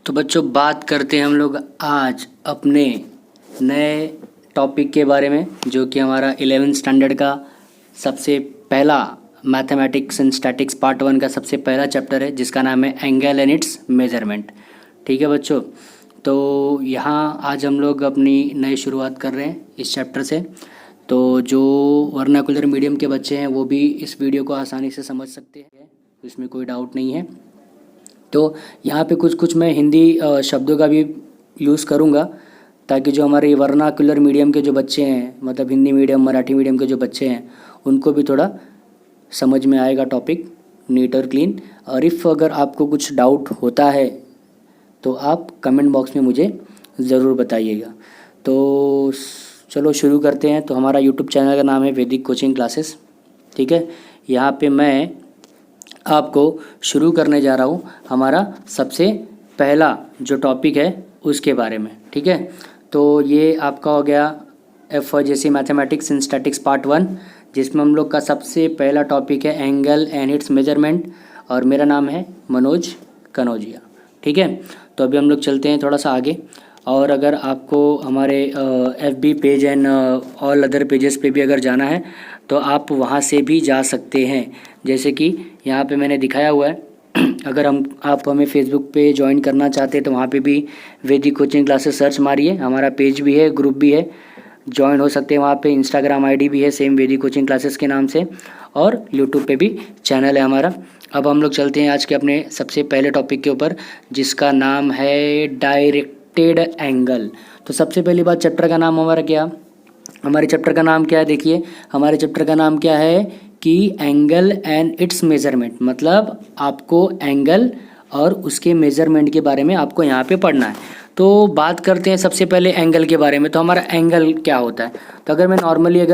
तो बच्चों बात करते हैं हम लोग आज अपने नए टॉपिक के बारे में, जो कि हमारा 11th स्टैंडर्ड का सबसे पहला मैथमेटिक्स एंड स्टैटिक्स पार्ट 1 का सबसे पहला चैप्टर है, जिसका नाम है एंगल एंड इट्स मेजरमेंट। ठीक है बच्चों, तो यहाँ आज हम लोग अपनी नई शुरुआत कर रहे हैं इस चैप्टर से। तो जो वर्नाकुलर मीडियम के बच्चे हैं वो भी इस वीडियो को आसानी से समझ सकते हैं, इसमें कोई डाउट नहीं है। तो यहाँ पे कुछ मैं हिंदी शब्दों का भी यूज़ करूँगा, ताकि जो हमारे वर्नाकुलर मीडियम के जो बच्चे हैं, मतलब हिंदी मीडियम मराठी मीडियम के जो बच्चे हैं, उनको भी थोड़ा समझ में आएगा टॉपिक नीट और क्लीन। और अगर आपको कुछ डाउट होता है तो आप कमेंट बॉक्स में मुझे ज़रूर बताइएगा। तो चलो शुरू करते हैं। तो हमारा यूट्यूब चैनल का नाम है वैदिक कोचिंग क्लासेस। ठीक है, यहाँ पे मैं आपको शुरू करने जा रहा हूँ हमारा सबसे पहला जो टॉपिक है उसके बारे में। ठीक है, तो ये आपका हो गया जैसे मैथमेटिक्स एंड स्टैटिक्स पार्ट 1, जिसमें हम लोग का सबसे पहला टॉपिक है एंगल एंड इट्स मेजरमेंट, और मेरा नाम है मनोज कनौजिया। ठीक है, तो अभी हम लोग चलते हैं थोड़ा सा आगे। और अगर आपको हमारे FB page and all other pages पे भी अगर जाना है तो आप वहाँ से भी जा सकते हैं, जैसे कि यहाँ पे मैंने दिखाया हुआ है। अगर आप हमें फेसबुक पे ज्वाइन करना चाहते हैं तो वहाँ पे भी वैदिक कोचिंग क्लासेस सर्च मारिए, हमारा पेज भी है, ग्रुप भी है, ज्वाइन हो सकते हैं वहाँ पे। इंस्टाग्राम ID भी है सेम वैदिक कोचिंग क्लासेस के नाम से, और यूट्यूब पे भी चैनल है हमारा। अब हम लोग चलते हैं आज के अपने सबसे पहले टॉपिक के ऊपर, जिसका नाम है डायरेक्टेड एंगल। तो सबसे पहली बात, चैप्टर का नाम हमारे चैप्टर का नाम क्या है? देखिए, हमारे चैप्टर का नाम क्या है कि एंगल एंड इट्स मेजरमेंट, मतलब आपको एंगल और उसके मेजरमेंट के बारे में आपको यहाँ पे पढ़ना है। तो बात करते हैं सबसे पहले एंगल के बारे में। तो हमारा एंगल क्या होता है? तो अगर मैं नॉर्मली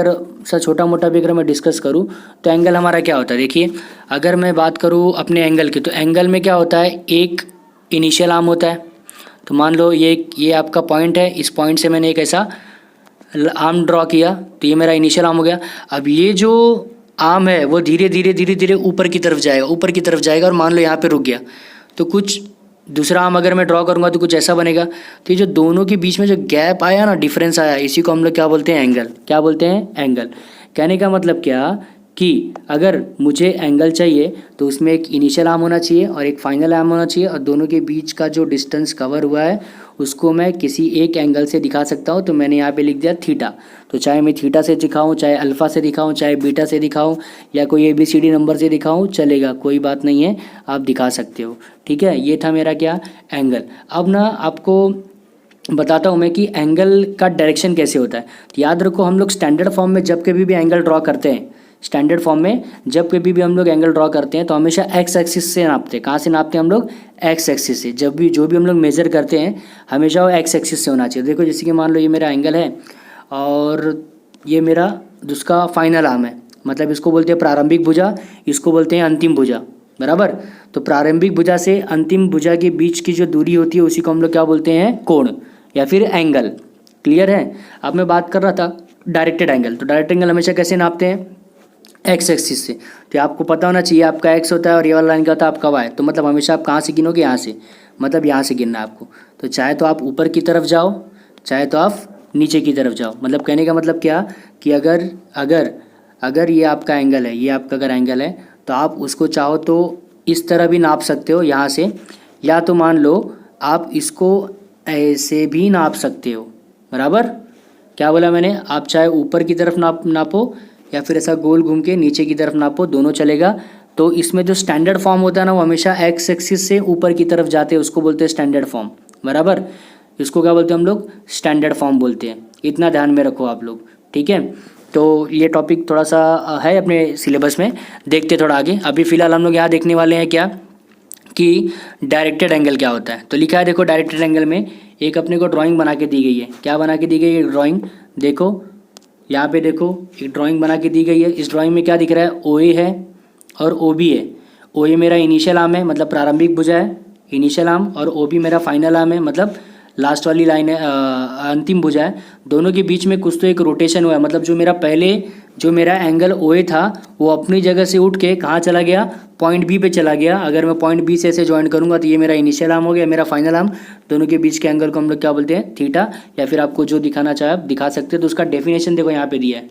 छोटा मोटा भी अगर मैं डिस्कस करूँ तो एंगल हमारा क्या होता है? देखिए, अगर मैं बात करूँ अपने एंगल की, तो एंगल में क्या होता है, एक इनिशियल आर्म होता है। तो मान लो ये आपका पॉइंट है, इस पॉइंट से मैंने एक ऐसा आर्म ड्रॉ किया, तो ये मेरा इनिशियल आर्म हो गया। अब ये जो आर्म है वो धीरे धीरे ऊपर की तरफ जाएगा और मान लो यहाँ पे रुक गया, तो कुछ दूसरा आर्म अगर मैं ड्रॉ करूँगा तो कुछ ऐसा बनेगा। तो ये जो दोनों के बीच में जो गैप आया ना, डिफरेंस आया, इसी को हम लोग क्या बोलते हैं? एंगल। क्या बोलते हैं? एंगल। कहने का मतलब क्या कि अगर मुझे एंगल चाहिए तो उसमें एक इनिशियल आर्म होना चाहिए और एक फाइनल आर्म होना चाहिए, और दोनों के बीच का जो डिस्टेंस कवर हुआ है उसको मैं किसी एक एंगल से दिखा सकता हूँ। तो मैंने यहाँ पे लिख दिया थीटा। तो चाहे मैं थीटा से दिखाऊँ, चाहे अल्फ़ा से दिखाऊँ, चाहे बीटा से दिखाऊँ, या कोई ABCD नंबर से दिखाऊँ, चलेगा, कोई बात नहीं है, आप दिखा सकते हो। ठीक है, ये था मेरा क्या? एंगल। अब ना आपको बताता हूँ मैं कि एंगल का डायरेक्शन कैसे होता है। तो याद रखो, हम लोग स्टैंडर्ड फॉर्म में जब कभी भी एंगल ड्रॉ करते हैं, हम लोग एंगल ड्रॉ करते हैं तो हमेशा एक्स एक्सिस से नापते हैं। कहाँ से नापते हैं हम लोग? एक्स एक्सिस से। जो भी हम लोग मेज़र करते हैं हमेशा वो एक्स एक्सिस से होना चाहिए। देखो, जैसे कि मान लो ये मेरा एंगल है और ये मेरा जिसका फाइनल आर्म है, मतलब इसको बोलते हैं प्रारंभिक भुजा, इसको बोलते हैं अंतिम भुजा, बराबर। तो प्रारंभिक भुजा से अंतिम भुजा के बीच की जो दूरी होती है उसी को हम लोग क्या बोलते हैं? कोण या फिर एंगल। क्लियर है? अब मैं बात कर रहा था डायरेक्टेड एंगल। तो डायरेक्ट एंगल हमेशा कैसे नापते हैं? एक्स एक्सिस से। तो आपको पता होना चाहिए आपका एक्स होता है और ये वाला लाइन क्या होता है? आपका वाई। तो मतलब हमेशा आप कहाँ से गिनोगे? यहाँ से, मतलब यहाँ से गिनना है आपको। तो चाहे तो आप ऊपर की तरफ जाओ, चाहे तो आप नीचे की तरफ जाओ। मतलब कहने का मतलब क्या कि अगर ये आपका एंगल है, ये आपका अगर एंगल है, तो आप उसको चाहो तो इस तरह भी नाप सकते हो यहाँ से, या तो मान लो आप इसको ऐसे भी नाप सकते हो, बराबर। क्या बोला मैंने? आप चाहे ऊपर की तरफ नापो या फिर ऐसा गोल घूम के नीचे की तरफ नापो, दोनों चलेगा। तो इसमें जो स्टैंडर्ड फॉर्म होता है ना, वो हमेशा एक्स एक्सिस से ऊपर की तरफ जाते हैं, उसको बोलते हैं स्टैंडर्ड फॉर्म, बराबर। इसको क्या बोलते हैं हम लोग? स्टैंडर्ड फॉर्म बोलते हैं। इतना ध्यान में रखो आप लोग, ठीक है। तो ये टॉपिक थोड़ा सा है अपने सिलेबस में, देखते थोड़ा आगे। अभी फ़िलहाल हम लोग यहाँ देखने वाले हैं क्या कि डायरेक्टेड एंगल क्या होता है। तो लिखा है, देखो, डायरेक्टेड एंगल में एक अपने को ड्राइंग बना के दी गई है। क्या बना के दी गई है? ड्राइंग। देखो यहाँ पे, देखो एक ड्राइंग बना के दी गई है। इस ड्राइंग में क्या दिख रहा है? OA है और OB है। OA मेरा इनिशियल आर्म है, मतलब प्रारंभिक भुजा है, इनिशियल आर्म, और OB मेरा फाइनल आर्म है, मतलब लास्ट वाली लाइन है, अंतिम भुजा है। दोनों के बीच में कुछ तो एक रोटेशन हुआ है, मतलब जो मेरा पहले जो मेरा एंगल OA था वो अपनी जगह से उठ के कहाँ चला गया, पॉइंट बी पे चला गया। अगर मैं पॉइंट बी से ऐसे ज्वाइन करूँगा तो ये मेरा इनिशियल आर्म हो गया, मेरा फाइनल आर्म। दोनों के बीच के एंगल को हम लोग क्या बोलते हैं, थीटा, या फिर आपको जो दिखाना चाहे आप दिखा सकते हैं। तो उसका डेफिनेशन देखो यहाँ पे दिया है,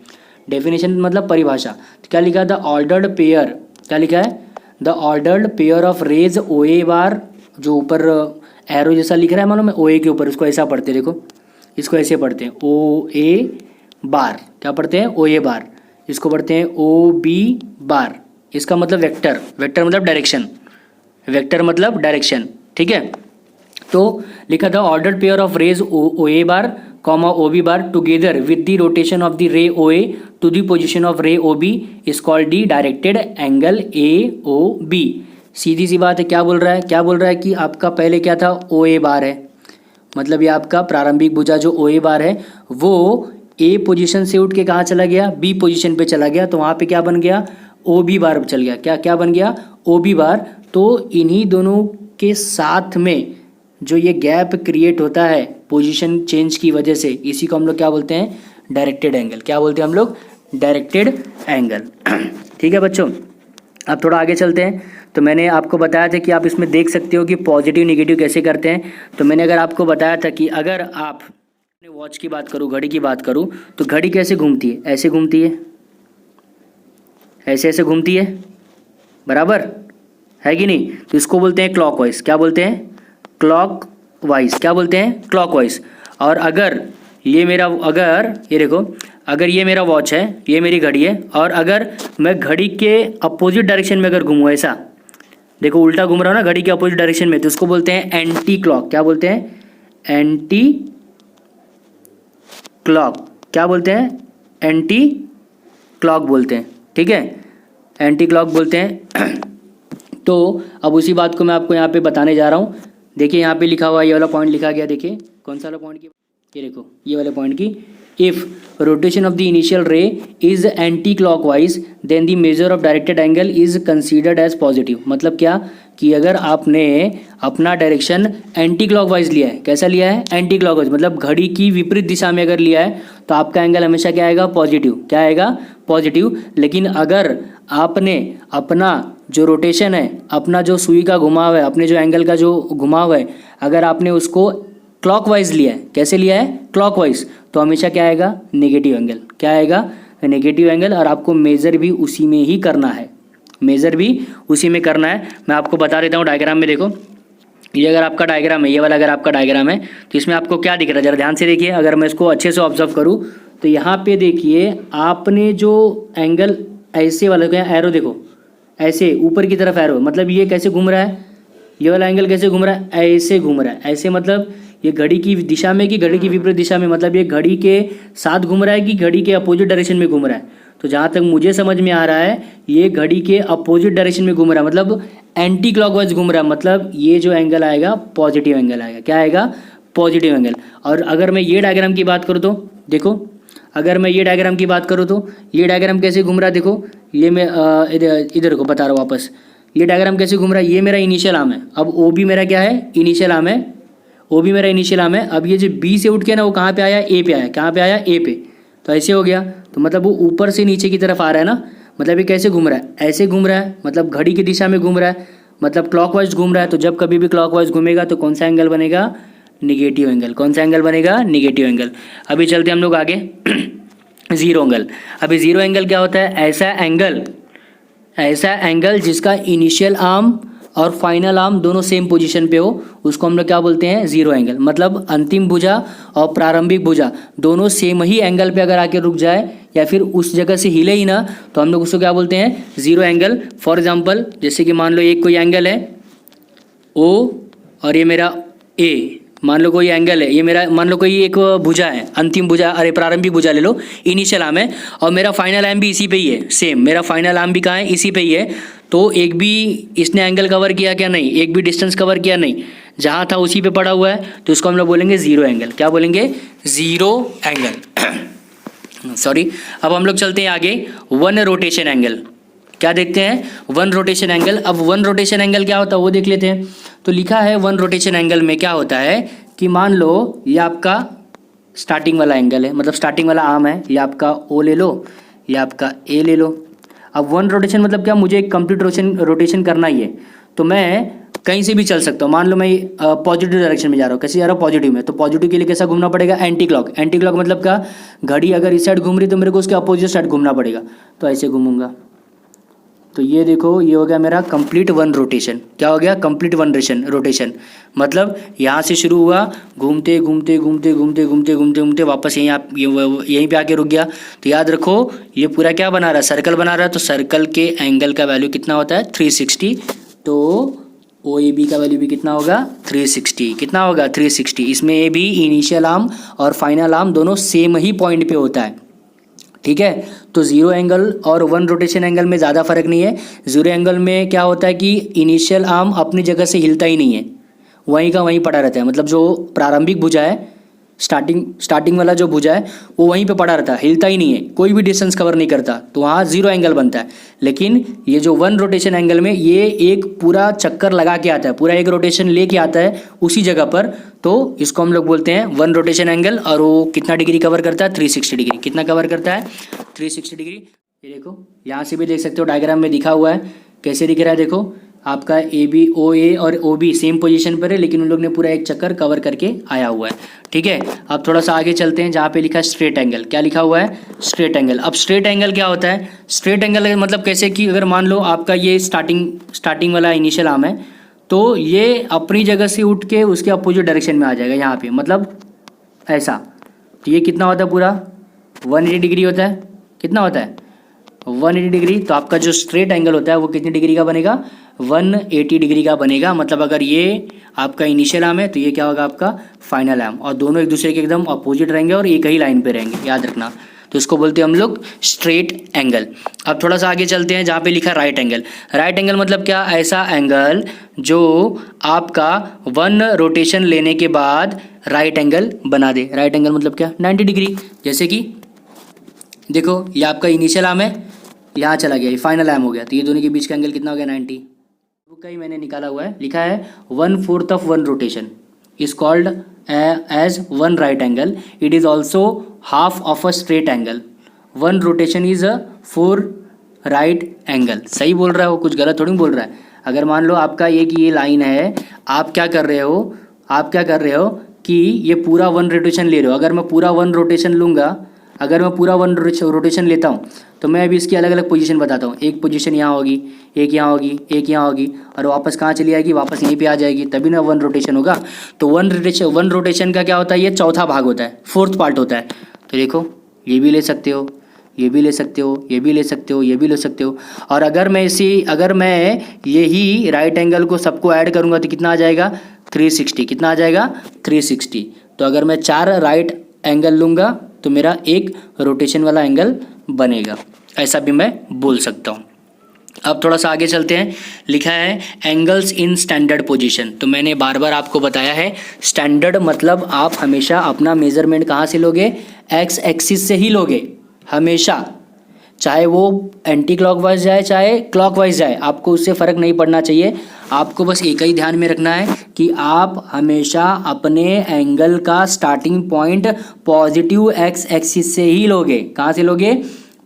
डेफिनेशन मतलब परिभाषा। तो क्या लिखा है, द ऑर्डर्ड पेयर, क्या लिखा है, the ordered pair of rays OA bar, जो ऊपर एरो जैसा लिख रहा है मानो मैं OA के ऊपर, उसको ऐसा पढ़ते हैं, देखो इसको ऐसे पढ़ते हैं OA बार, क्या पढ़ते हैं, OA बार। इसको पढ़ते हैं OB बार। इसका मतलब वेक्टर, वेक्टर मतलब डायरेक्शन, वेक्टर मतलब डायरेक्शन, ठीक है। तो लिखा था ordered pair of rays OA bar comma OB bar together with the rotation of the ray OA to the position of ray OB is called the directed angle AOB। सीधी सी बात है, क्या बोल रहा है, क्या बोल रहा है कि आपका पहले क्या था, OA बार है, मतलब ये आपका प्रारंभिक भुजा जो OA बार है वो A पोजीशन से उठ के कहाँ चला गया, B पोजीशन पे चला गया। तो वहाँ पे क्या बन गया, OB बार चल गया, क्या क्या बन गया, OB बार। तो इन्हीं दोनों के साथ में जो ये गैप क्रिएट होता है पोजीशन चेंज की वजह से, इसी को हम लोग क्या बोलते हैं, डायरेक्टेड एंगल। क्या बोलते हैं हम लोग, डायरेक्टेड एंगल। ठीक है बच्चों, अब थोड़ा आगे चलते हैं। तो मैंने आपको बताया था कि आप इसमें देख सकते हो कि पॉजिटिव निगेटिव कैसे करते हैं। तो मैंने अगर आपको बताया था कि अगर आप वॉच की बात करूँ, घड़ी की बात करूँ, तो घड़ी कैसे घूमती है, ऐसे घूमती है, ऐसे ऐसे घूमती है, बराबर है कि नहीं। तो इसको बोलते हैं क्लॉकवाइज, क्या बोलते हैं, क्लॉकवाइज, क्या बोलते हैं, क्लॉकवाइज। और अगर ये मेरा, अगर ये देखो, अगर ये मेरा वॉच है, ये मेरी घड़ी है, और अगर मैं घड़ी के अपोजिट डायरेक्शन में अगर घूमूँ, ऐसा देखो उल्टा घूम रहा हूँ ना घड़ी के अपोजिट डायरेक्शन में, तो उसको बोलते हैं एंटी क्लॉक। क्या बोलते हैं, एंटी क्लॉक, क्या बोलते हैं, एंटी क्लॉक बोलते हैं, ठीक है, एंटी क्लॉक बोलते हैं। तो अब उसी बात को मैं आपको यहाँ पे बताने जा रहा हूँ। देखिए यहाँ पे लिखा हुआ, ये वाला पॉइंट लिखा गया, देखिए कौन सा वाला पॉइंट की, ये देखो ये वाले पॉइंट की, if rotation of the initial ray is anti clockwise then the measure of directed angle is considered as positive. मतलब क्या कि अगर आपने अपना डायरेक्शन एंटी क्लॉकवाइज लिया है, कैसा लिया है, एंटी क्लॉकवाइज, मतलब घड़ी की विपरीत दिशा में अगर लिया है तो आपका एंगल हमेशा क्या आएगा, पॉजिटिव, क्या आएगा, पॉजिटिव। लेकिन अगर आपने अपना जो रोटेशन है, अपना जो सुई का घुमाव है, अपने जो एंगल का जो घुमाव है, अगर आपने उसको क्लॉकवाइज लिया है, कैसे लिया है, क्लॉकवाइज, तो हमेशा क्या आएगा, नेगेटिव एंगल, क्या आएगा, नेगेटिव एंगल। और आपको मेज़र भी उसी में ही करना है, मेज़र भी उसी में करना है। मैं आपको बता देता हूँ डायग्राम में, देखो ये अगर आपका डायग्राम है, ये वाला अगर आपका डायग्राम है, तो इसमें आपको क्या दिख रहा है, ज़रा ध्यान से देखिए। अगर मैं इसको अच्छे से ऑब्जर्व करूँ तो यहाँ पे देखिए, आपने जो एंगल ऐसे वाला एरो देखो, ऐसे ऊपर की तरफ एरो, मतलब ये कैसे घूम रहा है, ये वाला एंगल कैसे घूम रहा है, ऐसे घूम रहा है। ऐसे मतलब ये घड़ी की दिशा में कि घड़ी की विपरीत दिशा में, मतलब ये घड़ी के साथ घूम रहा है कि घड़ी के अपोजिट डायरेक्शन में घूम रहा है। तो जहाँ तक मुझे समझ में आ रहा है, ये घड़ी के अपोजिट डायरेक्शन में घूम रहा है, मतलब एंटी क्लॉकवाइज घूम रहा है। मतलब ये जो एंगल आएगा, पॉजिटिव एंगल आएगा, क्या आएगा, पॉजिटिव एंगल। और अगर मैं ये डायग्राम की बात करूँ तो देखो, अगर मैं ये डायग्राम की बात करूँ तो ये डायग्राम कैसे घूम रहा है, देखो ये मैं इधर को बता रहा हूँ वापस, ये डायग्राम कैसे घूम रहा है, ये मेरा इनिशियल आर्म है। अब OB मेरा क्या है, इनिशियल आर्म है, OB मेरा इनिशियल आर्म है। अब ये जो B से उठ के ना वो कहाँ पे आया, A पे आया, कहाँ पे आया, A पे। तो ऐसे हो गया, तो मतलब वो ऊपर से नीचे की तरफ आ रहा है ना, मतलब ये कैसे घूम रहा है, ऐसे घूम रहा है, मतलब घड़ी की दिशा में घूम रहा है, मतलब क्लॉकवाइज घूम रहा है। तो जब कभी भी क्लॉकवाइज घूमेगा तो कौन सा एंगल बनेगा, निगेटिव एंगल। कौन सा एंगल बनेगा, निगेटिव एंगल। अभी चलते हम लोग आगे। Zero angle. अभी जीरो एंगल क्या होता है, ऐसा एंगल जिसका इनिशियल आर्म और फाइनल आर्म दोनों सेम पोजीशन पे हो, उसको हम लोग क्या बोलते हैं, जीरो एंगल। मतलब अंतिम भुजा और प्रारंभिक भुजा दोनों सेम ही एंगल पे अगर आके रुक जाए या फिर उस जगह से हिले ही ना, तो हम लोग उसको क्या बोलते हैं, जीरो एंगल। फॉर एग्जांपल जैसे कि मान लो एक कोई एंगल है O और ये मेरा A, मान लो कोई एंगल है, ये मेरा मान लो कोई एक भुजा है, अंतिम भुजा, अरे प्रारंभिक भुजा ले लो, इनिशियल आर्म है, और मेरा फाइनल आर्म भी इसी पे ही है, सेम मेरा फाइनल आर्म भी कहाँ है, इसी पे ही है। तो एक भी इसने एंगल कवर किया क्या, नहीं, एक भी डिस्टेंस कवर किया नहीं, जहाँ था उसी पे पड़ा हुआ है, तो इसको हम लोग बोलेंगे जीरो एंगल। क्या बोलेंगे, जीरो एंगल। सॉरी। अब हम लोग चलते हैं आगे, वन रोटेशन एंगल। क्या देखते हैं, वन रोटेशन एंगल। अब वन रोटेशन एंगल क्या होता है वो देख लेते हैं। तो लिखा है वन रोटेशन एंगल में क्या होता है कि मान लो ये आपका स्टार्टिंग वाला एंगल है, मतलब स्टार्टिंग वाला आर्म है, ये आपका O ले लो, ये आपका ए ले लो। अब वन रोटेशन मतलब क्या, मुझे एक कंप्लीट रोटेशन करना ही है, तो मैं कहीं से भी चल सकता हूँ। मान लो मैं पॉजिटिव डायरेक्शन में जा रहा हूँ, कैसे जा रहा हूँ, पॉजिटिव में, तो पॉजिटिव के लिए कैसा घूमना पड़ेगा, एंटी क्लॉक। एंटी क्लॉक मतलब क्या, घड़ी अगर इस साइड घूम रही तो मेरे को उसके अपोजिट साइड घूमना पड़ेगा, तो ऐसे घूमूंगा। तो ये देखो, ये हो गया मेरा कंप्लीट वन रोटेशन। क्या हो गया, कंप्लीट वन रोटेशन। मतलब यहाँ से शुरू हुआ, घूमते घूमते घूमते घूमते घूमते घूमते घूमते वापस यहीं पे आके रुक गया। तो याद रखो, ये पूरा क्या बना रहा है, सर्कल बना रहा है। तो सर्कल के एंगल का वैल्यू कितना होता है, 360। तो ओ ए बी का वैल्यू भी कितना होगा, 360। कितना होगा, 360। इसमें ए भी इनिशियल आर्म और फाइनल आर्म दोनों सेम ही पॉइंट पे होता है, ठीक है। तो जीरो एंगल और वन रोटेशन एंगल में ज़्यादा फर्क नहीं है। जीरो एंगल में क्या होता है कि इनिशियल आर्म अपनी जगह से हिलता ही नहीं है, वहीं का वहीं पड़ा रहता है। मतलब जो प्रारंभिक भुजा है, स्टार्टिंग वाला जो भुजा है, वो वहीं पे पड़ा रहता है, हिलता ही नहीं है, कोई भी डिस्टेंस कवर नहीं करता, तो वहाँ जीरो एंगल बनता है। लेकिन ये जो वन रोटेशन एंगल में, ये एक पूरा चक्कर लगा के आता है, पूरा एक रोटेशन लेके आता है उसी जगह पर, तो इसको हम लोग बोलते हैं वन रोटेशन एंगल। और वो कितना डिग्री कवर करता है, 360 डिग्री। कितना कवर करता है, 360 डिग्री। ये देखो, यहाँ से भी देख सकते हो, डायग्राम में दिखा हुआ है, कैसे दिख रहा है, देखो आपका ए बी, ओ ए और ओ बी सेम पोजीशन पर है, लेकिन उन लोग ने पूरा एक चक्कर कवर करके आया हुआ है, ठीक है। अब थोड़ा सा आगे चलते हैं, जहाँ पे लिखा है स्ट्रेट एंगल। क्या लिखा हुआ है, स्ट्रेट एंगल। अब स्ट्रेट एंगल क्या होता है, स्ट्रेट एंगल मतलब कैसे कि अगर मान लो आपका ये स्टार्टिंग वाला इनिशियल आर्म है, तो ये अपनी जगह से उठ के उसके अपोजिट डायरेक्शन में आ जाएगा यहाँ पे, मतलब ऐसा। तो ये कितना होता है, पूरा 180 डिग्री होता है। कितना होता है, 180 डिग्री। तो आपका जो स्ट्रेट एंगल होता है वो कितनी डिग्री का बनेगा, 180 डिग्री का बनेगा। मतलब अगर ये आपका इनिशियल आर्म है तो ये क्या होगा, आपका फाइनल आर्म, और दोनों एक दूसरे के एकदम अपोजिट रहेंगे और एक ही लाइन पे रहेंगे, याद रखना। तो इसको बोलते हैं हम लोग स्ट्रेट एंगल। अब थोड़ा सा आगे चलते हैं, जहाँ पे लिखा है राइट एंगल। राइट एंगल मतलब क्या, ऐसा एंगल जो आपका वन रोटेशन लेने के बाद राइट एंगल बना दे। राइट एंगल मतलब क्या, 90 डिग्री। जैसे कि देखो, ये आपका इनिशियल आर्म है, यहाँ चला गया, ये फाइनल आर्म हो गया, तो ये दोनों के बीच का एंगल कितना हो गया, 90। वो कहीं मैंने निकाला हुआ है, लिखा है 1/4 of one rotation is called as one right angle. It is also half of a straight angle. One rotation is a 4 right angle. सही बोल रहा हो, कुछ गलत थोड़ी बोल रहा है। अगर मान लो आपका ये लाइन है, आप क्या कर रहे हो कि ये पूरा वन रोटेशन ले रहे हो। अगर मैं पूरा वन रोटेशन लूँगा, अगर मैं पूरा वन रोटेशन लेता हूँ, तो मैं अभी इसकी अलग अलग पोजीशन बताता हूँ। एक पोजीशन यहाँ होगी, एक यहाँ होगी, एक यहाँ होगी, और वापस कहाँ चली आएगी, वापस यहीं पे आ जाएगी, तभी ना वन रोटेशन होगा। तो वन रोटेशन का क्या होता है, ये चौथा भाग होता है, 4th पार्ट होता है। तो देखो, ये भी ले सकते हो, ये भी ले सकते हो, ये भी ले सकते हो, ये भी ले सकते हो। और अगर मैं यही राइट एंगल को सबको ऐड करूँगा तो कितना आ जाएगा, 360। कितना आ जाएगा, 360। तो अगर मैं 4 राइट एंगल लूँगा तो मेरा एक रोटेशन वाला एंगल बनेगा, ऐसा भी मैं बोल सकता हूँ। अब थोड़ा सा आगे चलते हैं, लिखा है एंगल्स इन स्टैंडर्ड पोजीशन। तो मैंने बार बार आपको बताया है, स्टैंडर्ड मतलब आप हमेशा अपना मेजरमेंट कहाँ से लोगे, एक्स एक्सिस से ही लोगे हमेशा, चाहे वो एंटी क्लॉकवाइज जाए चाहे क्लॉकवाइज जाए, आपको उससे फ़र्क नहीं पड़ना चाहिए। आपको बस एक ही ध्यान में रखना है कि आप हमेशा अपने एंगल का starting point positive x axis से ही लोगे। कहाँ से लोगे,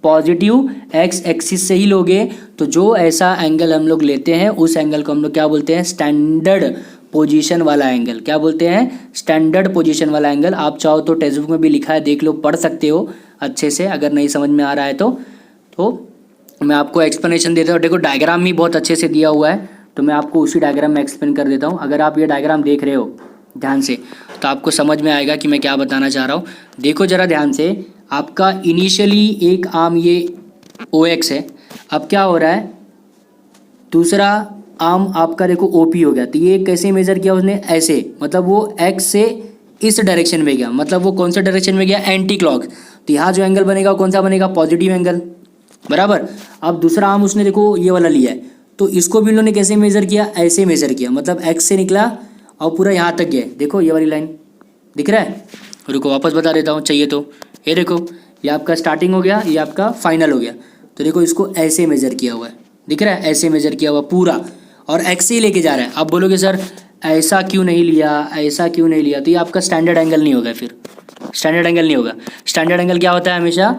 पॉजिटिव एक्स एक्सिस से ही लोगे। तो जो ऐसा एंगल हम लोग लेते हैं, उस एंगल को हम लोग क्या बोलते हैं, स्टैंडर्ड पोजीशन वाला एंगल। क्या बोलते हैं, स्टैंडर्ड पोजीशन वाला एंगल। आप चाहो तो टेक्स्ट बुक में भी लिखा है, देख लो, पढ़ सकते हो अच्छे से। अगर नहीं समझ में आ रहा है तो मैं आपको एक्सप्लेनेशन देता हूँ। देखो, डायग्राम ही बहुत अच्छे से दिया हुआ है, तो मैं आपको उसी डायग्राम में एक्सप्लेन कर देता हूँ। अगर आप ये डायग्राम देख रहे हो ध्यान से, तो आपको समझ में आएगा कि मैं क्या बताना चाह रहा हूँ। देखो ज़रा ध्यान से, आपका इनिशियली एक आर्म ये OX है। अब क्या हो रहा है, दूसरा आर्म आपका देखो OP हो गया। तो ये कैसे मेज़र किया उसने, ऐसे, मतलब वो X से इस डायरेक्शन में गया, मतलब वो कौन सा डायरेक्शन में गया, एंटी क्लॉक। तो यहाँ जो एंगल बनेगा कौन सा बनेगा, पॉजिटिव एंगल, बराबर। अब दूसरा आर्म उसने देखो ये वाला लिया है, तो इसको भी उन्होंने कैसे मेज़र किया, ऐसे मेज़र किया, मतलब X से निकला और पूरा यहाँ तक गया। देखो ये वाली लाइन दिख रहा है, रुको वापस बता देता हूँ चाहिए तो। ये देखो, ये आपका स्टार्टिंग हो गया, ये आपका फाइनल हो गया। तो देखो इसको ऐसे मेज़र किया हुआ है, दिख रहा है, ऐसे मेज़र किया हुआ पूरा, और X से ही लेके जा रहा है। आप बोलोगे सर ऐसा क्यों नहीं लिया, ऐसा क्यों नहीं लिया, तो ये आपका स्टैंडर्ड एंगल नहीं होगा, फिर स्टैंडर्ड एंगल नहीं होगा। स्टैंडर्ड एंगल क्या होता है, हमेशा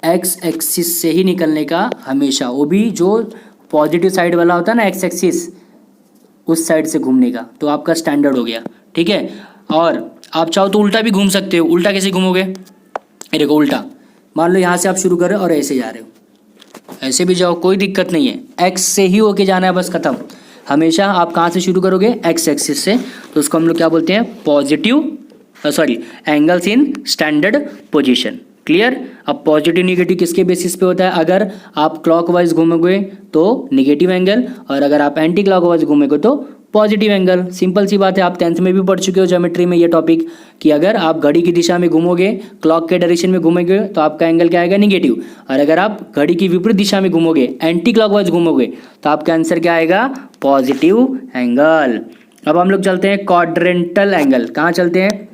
एक्स एक्सिस से ही निकलने का हमेशा, वो भी जो पॉजिटिव साइड वाला होता है ना एक्स एक्सिस, उस साइड से घूमने का, तो आपका स्टैंडर्ड हो गया। ठीक है, और आप चाहो तो उल्टा भी घूम सकते हो। उल्टा कैसे घूमोगे, ये देखो उल्टा, मान लो यहाँ से आप शुरू कर रहे हो और ऐसे जा रहे हो, ऐसे भी जाओ कोई दिक्कत नहीं है, एक्स से ही होके जाना है बस, खत्म। हमेशा आप कहाँ से शुरू करोगे, एक्स एक्सिस से, तो उसको हम लोग क्या बोलते हैं, positive angles in standard position. Clear. अब पॉजिटिव निगेटिव किसके बेसिस पे होता है, अगर आप क्लॉकवाइज घूमोगे तो निगेटिव एंगल, और अगर आप एंटी क्लॉकवाइज घूमोगे तो पॉजिटिव एंगल। सिंपल सी बात है, आप 10th में भी पढ़ चुके हो ज्योमेट्री में ये टॉपिक, कि अगर आप घड़ी की दिशा में घूमोगे, क्लॉक के डायरेक्शन में घूमोगे तो आपका एंगल क्या आएगा, निगेटिव, और अगर आप घड़ी की विपरीत दिशा में घूमोगे, एंटी क्लॉकवाइज घूमोगे, तो आपका आंसर क्या आएगा, पॉजिटिव एंगल। अब हम लोग चलते हैं क्वाड्रेंटल एंगल। कहाँ चलते हैं,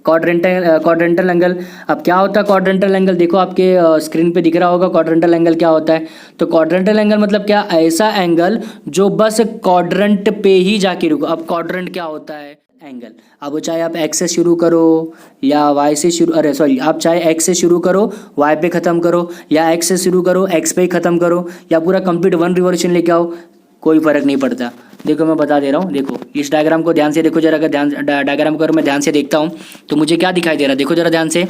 क्वाड्रेंटल एंगल। अब क्या होता है क्वाड्रेंटल एंगल, देखो आपके स्क्रीन पे दिख रहा होगा क्वाड्रेंटल एंगल क्या होता है। तो क्वाड्रेंटल एंगल मतलब क्या, ऐसा एंगल जो बस क्वाड्रेंट पे ही जाके रुको। अब क्वाड्रेंट क्या होता है, एंगल। अब वो चाहे आप एक्स से शुरू करो या वाई से शुरू, आप चाहे एक्स से शुरू करो वाई पे ख़त्म करो, या एक्स से शुरू करो एक्स पे ही ख़त्म करो, या पूरा कंप्लीट वन रिवॉल्यूशन लेके आओ, कोई फ़र्क नहीं पड़ता। देखो मैं बता दे रहा हूँ, देखो इस डायग्राम को ध्यान से देखो जरा, अगर डायग्राम को अगर मैं ध्यान से देखता हूँ तो मुझे क्या दिखाई दे रहा है, देखो जरा ध्यान से,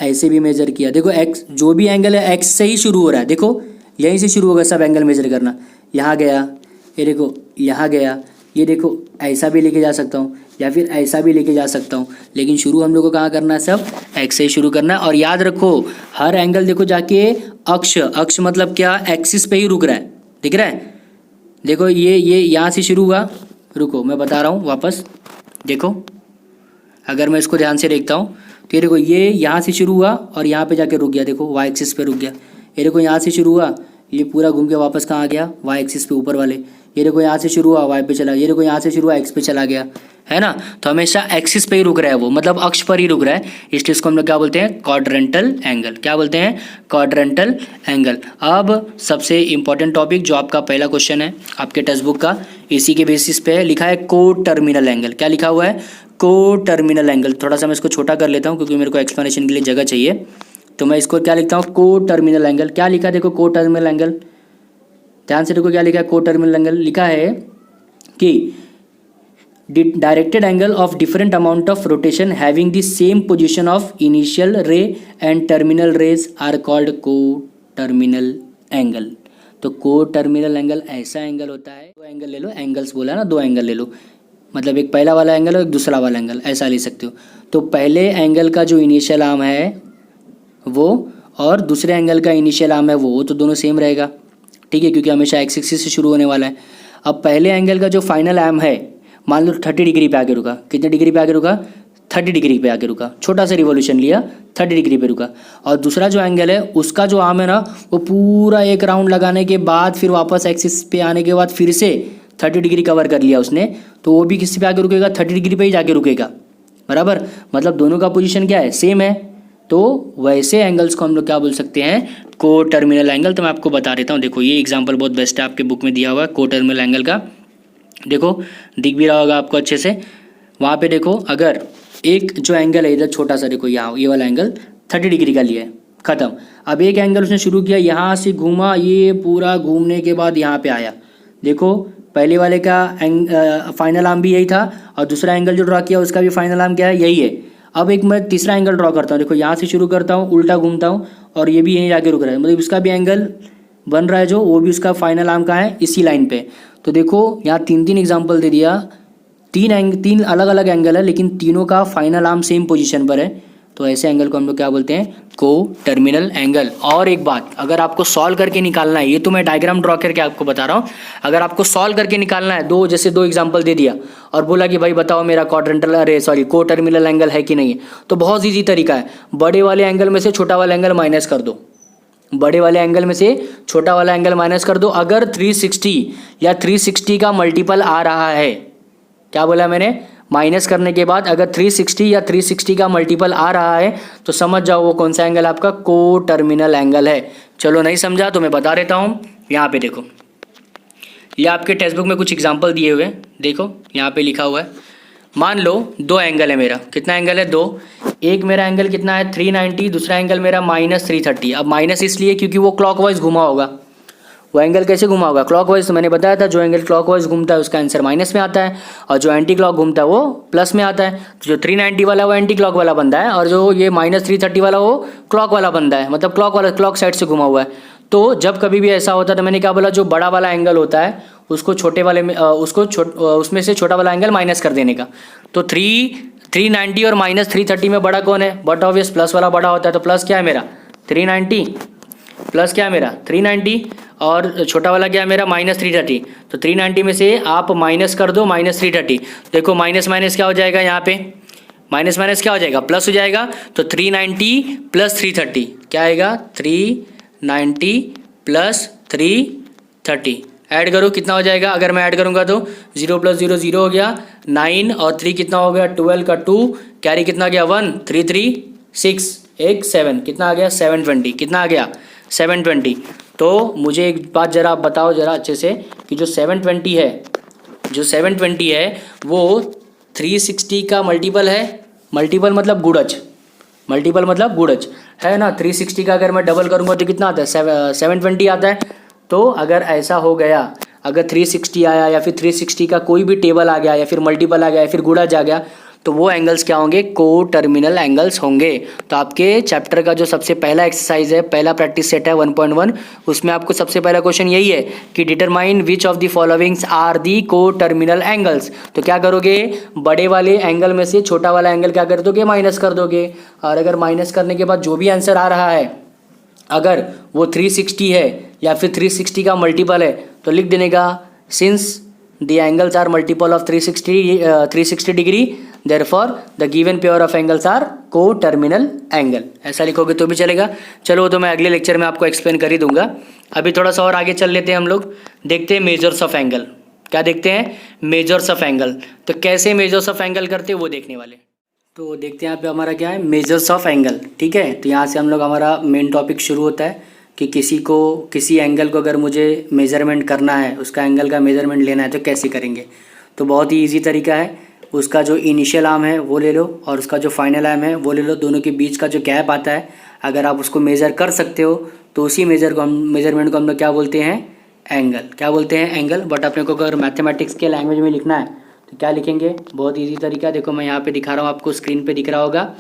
ऐसे भी मेजर किया, देखो एक्स जो भी एंगल है एक्स से ही शुरू हो रहा है, देखो यहीं से शुरू होगा सब एंगल मेजर करना। यहाँ गया, ये देखो यहाँ गया, ये देखो ऐसा भी लेके जा सकता हूँ या फिर ऐसा भी लेके जा सकता हूँ, लेकिन शुरू हम लोग को कहाँ करना है, सब एक्स से ही शुरू करना है। और याद रखो हर एंगल देखो जाके अक्ष मतलब क्या, एक्सिस पे ही रुक रहा है, दिख रहा है। देखो ये यहाँ से शुरू हुआ, रुको मैं बता रहा हूँ वापस, देखो अगर मैं इसको ध्यान से देखता हूँ तो ये देखो ये यहाँ से शुरू हुआ और यहाँ पे जाके रुक गया, देखो वाई एक्सिस पे रुक गया। ये देखो यहाँ से शुरू हुआ, ये पूरा घूम के वापस कहाँ आ गया, वाई एक्सिस पे ऊपर वाले। ये देखो यहाँ से शुरू हुआ वाई पे चला, ये देखो यहाँ से शुरू हुआ एक्स पे चला गया, है ना। तो हमेशा एक्सिस पे ही रुक रहा है वो, मतलब अक्ष पर ही रुक रहा है, इसलिए इसको हम लोग क्या बोलते हैं, क्वाड्रेंटल एंगल। क्या बोलते हैं, क्वाड्रेंटल एंगल। अब सबसे इंपॉर्टेंट टॉपिक जो आपका पहला क्वेश्चन है आपके टेक्स्ट बुक का, इसी के बेसिस पे लिखा है को टर्मिनल एंगल। क्या लिखा हुआ है, को टर्मिनल एंगल। थोड़ा सा मैं इसको छोटा कर लेता हूँ क्योंकि मेरे को एक्सप्लेनेशन के लिए जगह चाहिए, तो मैं इसको क्या लिखता हूँ, को टर्मिनल एंगल। क्या लिखा है, देखो को टर्मिनल एंगल, ध्यान से देखो क्या लिखा है, को टर्मिनल एंगल लिखा है कि directed angle of different amount of rotation having the same position of initial ray and terminal rays are called coterminal angle. तो को टर्मिनल एंगल ऐसा एंगल होता है, दो एंगल ले लो, एंगल्स बोला ना, दो एंगल ले लो, मतलब एक पहला वाला एंगल और एक दूसरा वाला एंगल, ऐसा ले सकते हो। तो पहले एंगल का जो इनिशियल आर्म है वो और दूसरे एंगल का इनिशियल आर्म है वो तो दोनों सेम रहेगा, ठीक है, क्योंकि हमेशा एक्स एक्सिस से शुरू होने वाला है। अब पहले एंगल का जो फाइनल आर्म है मान लो 30 डिग्री पे आके रुका, कितने डिग्री पे आके रुका, 30 डिग्री पे आके रुका, छोटा सा रिवॉल्यूशन लिया 30 डिग्री पे रुका। और दूसरा जो एंगल है उसका जो आर्म है ना वो पूरा एक राउंड लगाने के बाद फिर वापस एक्सिस पे आने के बाद फिर से 30 डिग्री कवर कर लिया उसने, तो वो भी किसी पे आके रुकेगा, 30 डिग्री पे ही जाके रुकेगा, बराबर। मतलब दोनों का पोजीशन क्या है, सेम है। तो वैसे एंगल्स को हम लोग क्या बोल सकते हैं, को टर्मिनल एंगल। तो मैं आपको बता देता हूँ, देखो ये एग्जांपल बहुत बेस्ट है, आपके बुक में दिया हुआ है को टर्मिनल एंगल का। देखो दिख भी रहा होगा आपको अच्छे से, वहाँ पे देखो अगर एक जो एंगल है इधर छोटा सा, देखो यहाँ ये वाला एंगल 30 डिग्री का लिया है, ख़त्म। अब एक एंगल उसने शुरू किया, यहाँ से घूमा, ये पूरा घूमने के बाद यहाँ पे आया, देखो पहले वाले का फाइनल आर्म भी यही था और दूसरा एंगल जो ड्रॉ किया उसका भी फाइनल आर्म क्या है, यही है। अब एक मैं तीसरा एंगल ड्रॉ करता हूँ, देखो यहाँ से शुरू करता हूँ, उल्टा घूमता हूँ और ये भी यहीं जाके रुक रहा है, मतलब इसका भी एंगल बन रहा है जो, वो भी उसका फाइनल आर्म कहाँ है, इसी लाइन पे। तो देखो यहाँ तीन एग्जांपल दे दिया, तीन अलग अलग एंगल है लेकिन तीनों का फाइनल आर्म सेम पोजीशन पर है, तो ऐसे एंगल को हम लोग क्या बोलते हैं, को टर्मिनल एंगल। और एक बात, अगर आपको सॉल्व करके निकालना है, ये तो मैं डायग्राम ड्रॉ करके आपको बता रहा हूँ, अगर आपको सॉल्व करके निकालना है, जैसे दो एग्जांपल दे दिया और बोला कि भाई बताओ मेरा को टर्मिनल एंगल है कि नहीं है, तो बहुत ईजी तरीका है, बड़े वाले एंगल में से छोटा वाला एंगल माइनस कर दो, बड़े वाले एंगल में से छोटा वाला एंगल माइनस कर दो। अगर 360 या 360 का मल्टीपल आ रहा है, क्या बोला मैंने, माइनस करने के बाद अगर 360 या 360 का मल्टीपल आ रहा है तो समझ जाओ वो कौन सा एंगल आपका को टर्मिनल एंगल है। चलो नहीं समझा तो मैं बता देता हूँ, यहाँ पे देखो, ये आपके टेक्स्ट बुक में कुछ एग्जांपल दिए हुए हैं, देखो यहाँ पे लिखा हुआ है, मान लो दो एंगल है मेरा, कितना एंगल है, दो। एक मेरा एंगल कितना है 390, दूसरा एंगल मेरा -330। अब माइनस इसलिए क्योंकि वो क्लॉकवाइज घुमा होगा। वो एंगल कैसे घुमा होगा? क्लॉकवाइज। तो मैंने बताया था जो एंगल क्लॉकवाइज घूमता है उसका आंसर माइनस में आता है, और जो एंटी क्लॉक घूमता है वो प्लस में आता है। तो जो 390 वाला वो एंटी क्लॉक वाला बंदा है, और जो ये -330 वाला वो क्लॉक वाला बंदा है, मतलब क्लॉक साइड से घुमा हुआ है। तो जब कभी भी ऐसा होता है तो मैंने क्या बोला, जो बड़ा वाला एंगल होता है उसको छोटे वाले में उसमें से छोटा वाला एंगल माइनस कर देने का। तो 390 और -330 में बड़ा कौन है? बट ऑब्वियस प्लस वाला बड़ा होता है। तो प्लस क्या है मेरा 390, प्लस क्या है मेरा 390, और छोटा वाला क्या है मेरा -330। तो 390 में से आप माइनस कर दो -330। देखो माइनस माइनस क्या हो जाएगा, यहाँ पे माइनस माइनस क्या हो जाएगा, प्लस हो जाएगा। तो 390 + 330 क्या आएगा, 390 + 330। ऐड करो कितना हो जाएगा, अगर मैं ऐड करूँगा तो 0 + 0 0 हो गया, 9 और 3 कितना हो गया 12 का 2, कैरी कितना गया 1, 3 3 6 1 7, कितना आ गया 720, कितना आ गया 720। तो मुझे एक बात ज़रा आप बताओ ज़रा अच्छे से कि जो 720 है वो 360 का मल्टीपल है। मल्टीपल मतलब गुणज, मल्टीपल मतलब गुणज है ना। 360 का अगर मैं डबल करूँगा तो कितना आता है 720 आता है। तो अगर ऐसा हो गया, अगर 360 आया या फिर 360 का कोई भी टेबल आ गया या फिर मल्टीपल आ गया या फिर गुणज आ गया, तो वो एंगल्स क्या होंगे, को टर्मिनल एंगल्स होंगे। तो आपके चैप्टर का जो सबसे पहला एक्सरसाइज है, पहला प्रैक्टिस सेट है 1.1, उसमें आपको सबसे पहला क्वेश्चन यही है कि determine which of the followings are the coterminal angles. तो क्या करोगे, बड़े वाले एंगल में से छोटा वाला एंगल क्या कर दोगे, माइनस कर दोगे। और अगर माइनस करने के बाद जो भी आंसर आ रहा है, अगर वो 360 है या फिर 360 का मल्टीपल है, तो लिख देने का since the angles are multiple of 360 degree, therefore the given pair of angles are coterminal angle. ऐसा लिखोगे तो भी चलेगा। चलो वो तो मैं अगले लेक्चर में आपको एक्सप्लेन कर ही दूंगा। अभी थोड़ा सा और आगे चल लेते हैं हम लोग, देखते हैं मेजर्स ऑफ एंगल। क्या देखते हैं, मेजर्स ऑफ एंगल। तो कैसे मेजर्स ऑफ एंगल करते हैं वो देखने वाले। तो देखते हैं यहाँ पे हमारा क्या है, मेजर्स ऑफ एंगल। ठीक है, तो यहाँ से हम लोग हमारा मेन टॉपिक शुरू होता है कि किसी एंगल को अगर मुझे मेज़रमेंट करना है, उसका एंगल का मेज़रमेंट लेना है तो कैसे करेंगे। तो बहुत ही इजी तरीका है, उसका जो इनिशियल आर्म है वो ले लो और उसका जो फाइनल आर्म है वो ले लो। दोनों के बीच का जो गैप आता है, अगर आप उसको मेज़र कर सकते हो तो उसी मेज़रमेंट को हम लोग क्या बोलते हैं, एंगल। क्या बोलते हैं, एंगल। बट अपने को अगर मैथमेटिक्स के लैंग्वेज में लिखना है तो क्या लिखेंगे, बहुत ईजी तरीका। देखो मैं यहाँ पे दिखा रहा हूँ, आपको स्क्रीन पे दिख रहा होगा।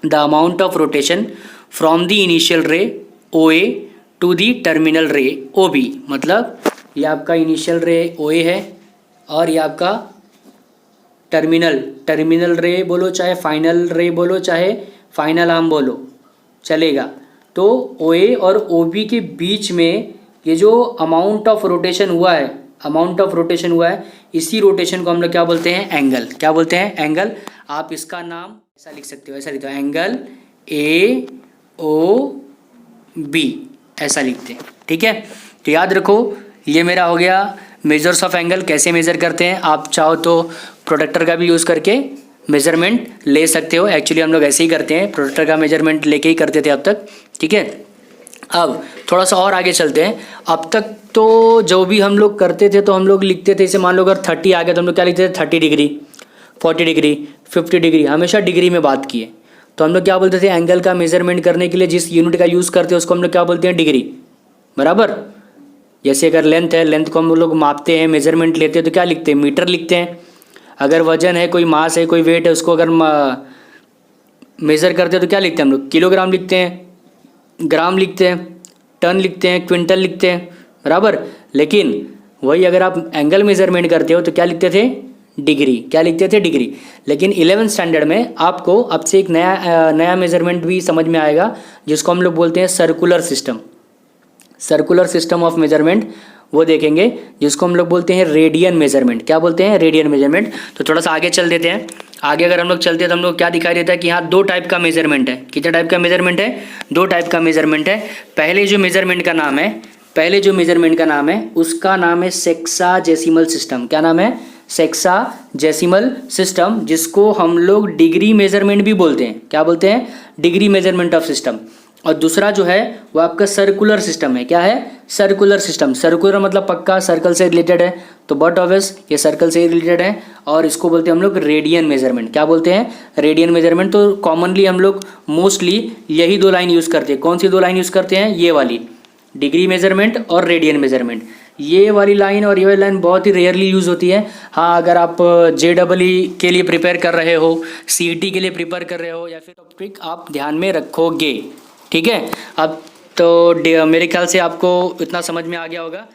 The amount of rotation from the initial रे OA टू द टर्मिनल रे OB। मतलब ये आपका इनिशियल रे OA है और ये आपका टर्मिनल रे बोलो, चाहे फाइनल रे बोलो, चाहे फाइनल आर्म बोलो, चलेगा। तो OA और OB के बीच में ये जो अमाउंट ऑफ रोटेशन हुआ है, इसी रोटेशन को हम लोग क्या बोलते हैं, एंगल। क्या बोलते हैं, एंगल। आप इसका नाम ऐसा लिख सकते हो, ऐसा लिखते हो, एंगल AOB ऐसा लिखते हैं। ठीक है, तो याद रखो ये मेरा हो गया मेजर्स ऑफ एंगल। कैसे मेज़र करते हैं, आप चाहो तो प्रोडक्टर का भी यूज़ करके मेज़रमेंट ले सकते हो। एक्चुअली हम लोग ऐसे ही करते हैं, प्रोडक्टर का मेजरमेंट लेके ही करते थे अब तक। ठीक है, अब थोड़ा सा और आगे चलते हैं। अब तक तो जो भी हम लोग करते थे तो हम लोग लिखते थे, जैसे मान लो अगर 30 आ गया तो हम लोग क्या लिखते थे, 30 डिग्री, 40 डिग्री, 50 डिग्री, हमेशा डिग्री में बात किए। तो हम लोग क्या बोलते थे, एंगल का मेजरमेंट करने के लिए जिस यूनिट का यूज़ करते हैं उसको हम लोग क्या बोलते हैं, डिग्री। बराबर। जैसे अगर लेंथ है, लेंथ को हम लोग मापते हैं, मेजरमेंट लेते हैं तो क्या लिखते हैं, मीटर लिखते हैं। अगर वजन है, कोई मास है, कोई वेट है, उसको अगर मेज़र करते हैं तो क्या लिखते हैं हम लोग, किलोग्राम लिखते हैं, ग्राम लिखते हैं, टन लिखते हैं, क्विंटल लिखते हैं। बराबर। लेकिन वही अगर आप एंगल मेजरमेंट करते हो तो क्या लिखते थे, डिग्री। क्या लिखते थे, डिग्री। लेकिन 11th स्टैंडर्ड में आपको अब से एक नया मेजरमेंट भी समझ में आएगा, जिसको हम लोग बोलते हैं सर्कुलर सिस्टम ऑफ मेजरमेंट। वो देखेंगे, जिसको हम लोग बोलते हैं रेडियन मेजरमेंट। क्या बोलते हैं, रेडियन मेजरमेंट। तो थोड़ा सा आगे चल देते हैं। आगे अगर हम लोग चलते हैं तो हम लोग क्या दिखाई देता है कि यहाँ 2 टाइप का मेजरमेंट है। कितने टाइप का मेजरमेंट है, 2 टाइप का मेजरमेंट है। पहले जो मेजरमेंट का नाम है उसका नाम है सेक्साजेसिमल सिस्टम। क्या नाम है, सेक्साजेसिमल सिस्टम, जिसको हम लोग डिग्री मेजरमेंट भी बोलते हैं। क्या बोलते हैं, डिग्री मेजरमेंट ऑफ सिस्टम। और दूसरा जो है वो आपका सर्कुलर सिस्टम है। क्या है? Circular system. सर्कुलर मतलब पक्का, सर्कल से रिलेटेड है, तो बट ऑब्वियस ये सर्कल से रिलेटेड है। और इसको बोलते हैं हम लोग रेडियन मेजरमेंट। क्या बोलते हैं? Radian measurement. तो कॉमनली हम लोग मोस्टली यही दो लाइन यूज़ करते हैं। कौन सी दो लाइन यूज़ करते हैं? ये वाली, डिग्री मेजरमेंट और रेडियन मेजरमेंट। ये वाली लाइन और ये वाली लाइन बहुत ही रेयरली यूज़ होती है। हाँ, अगर आप JEE के लिए प्रिपेयर कर रहे हो, CET के लिए प्रिपेयर कर रहे हो, या फिर टॉपिक आप ध्यान में रखोगे। ठीक है, अब तो मेरे ख्याल से आपको इतना समझ में आ गया होगा।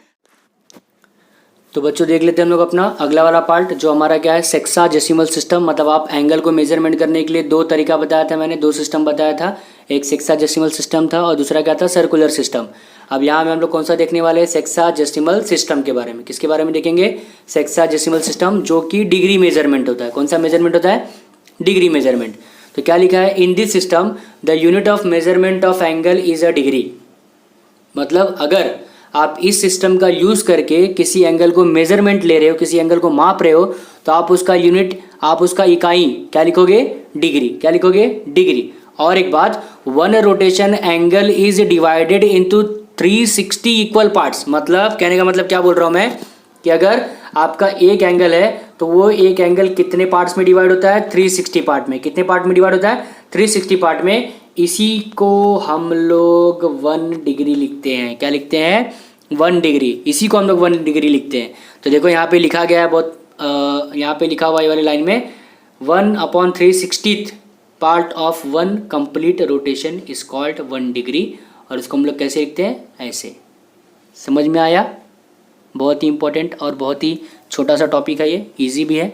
तो बच्चों देख लेते हैं हम लोग अपना अगला वाला पार्ट, जो हमारा क्या है? Sexagesimal system. मतलब आप एंगल को मेजरमेंट करने के लिए दो तरीका बताया था मैंने, दो सिस्टम बताया था। एक सेक्साडेसिमल सिस्टम था और दूसरा क्या था? Circular system. अब यहाँ में हम लोग कौन सा देखने वाले हैं? सेक्साडेसिमल सिस्टम के बारे में। किसके बारे में देखेंगे? सेक्साडेसिमल सिस्टम, जो कि डिग्री मेजरमेंट होता है। कौन सा मेजरमेंट होता है? Degree measurement. तो क्या लिखा है? In this system the unit of measurement of angle is a degree. मतलब अगर आप इस सिस्टम का यूज़ करके किसी एंगल को मेजरमेंट ले रहे हो, किसी एंगल को माप रहे हो, तो आप उसका यूनिट, आप उसका इकाई क्या लिखोगे? डिग्री। क्या लिखोगे? डिग्री। और एक बात, one rotation angle is divided into 360 equal parts. मतलब कहने का मतलब क्या बोल रहा हूँ मैं, कि अगर आपका एक एंगल है तो वो एक एंगल कितने पार्ट्स में डिवाइड होता है? 360 पार्ट में। कितने पार्ट में डिवाइड होता है? 360 पार्ट में। इसी को हम लोग 1 डिग्री लिखते हैं। क्या लिखते हैं? 1 डिग्री। इसी को हम लोग 1 डिग्री लिखते हैं। तो देखो यहाँ पे लिखा गया है बहुत, यहाँ पे लिखा हुआ है वाली लाइन में, 1/360 part of 1 complete rotation is called 1 degree. और इसको हम लोग कैसे लिखते हैं? ऐसे। समझ में आया? बहुत ही इंपॉर्टेंट और बहुत ही छोटा सा टॉपिक है ये, इजी भी है।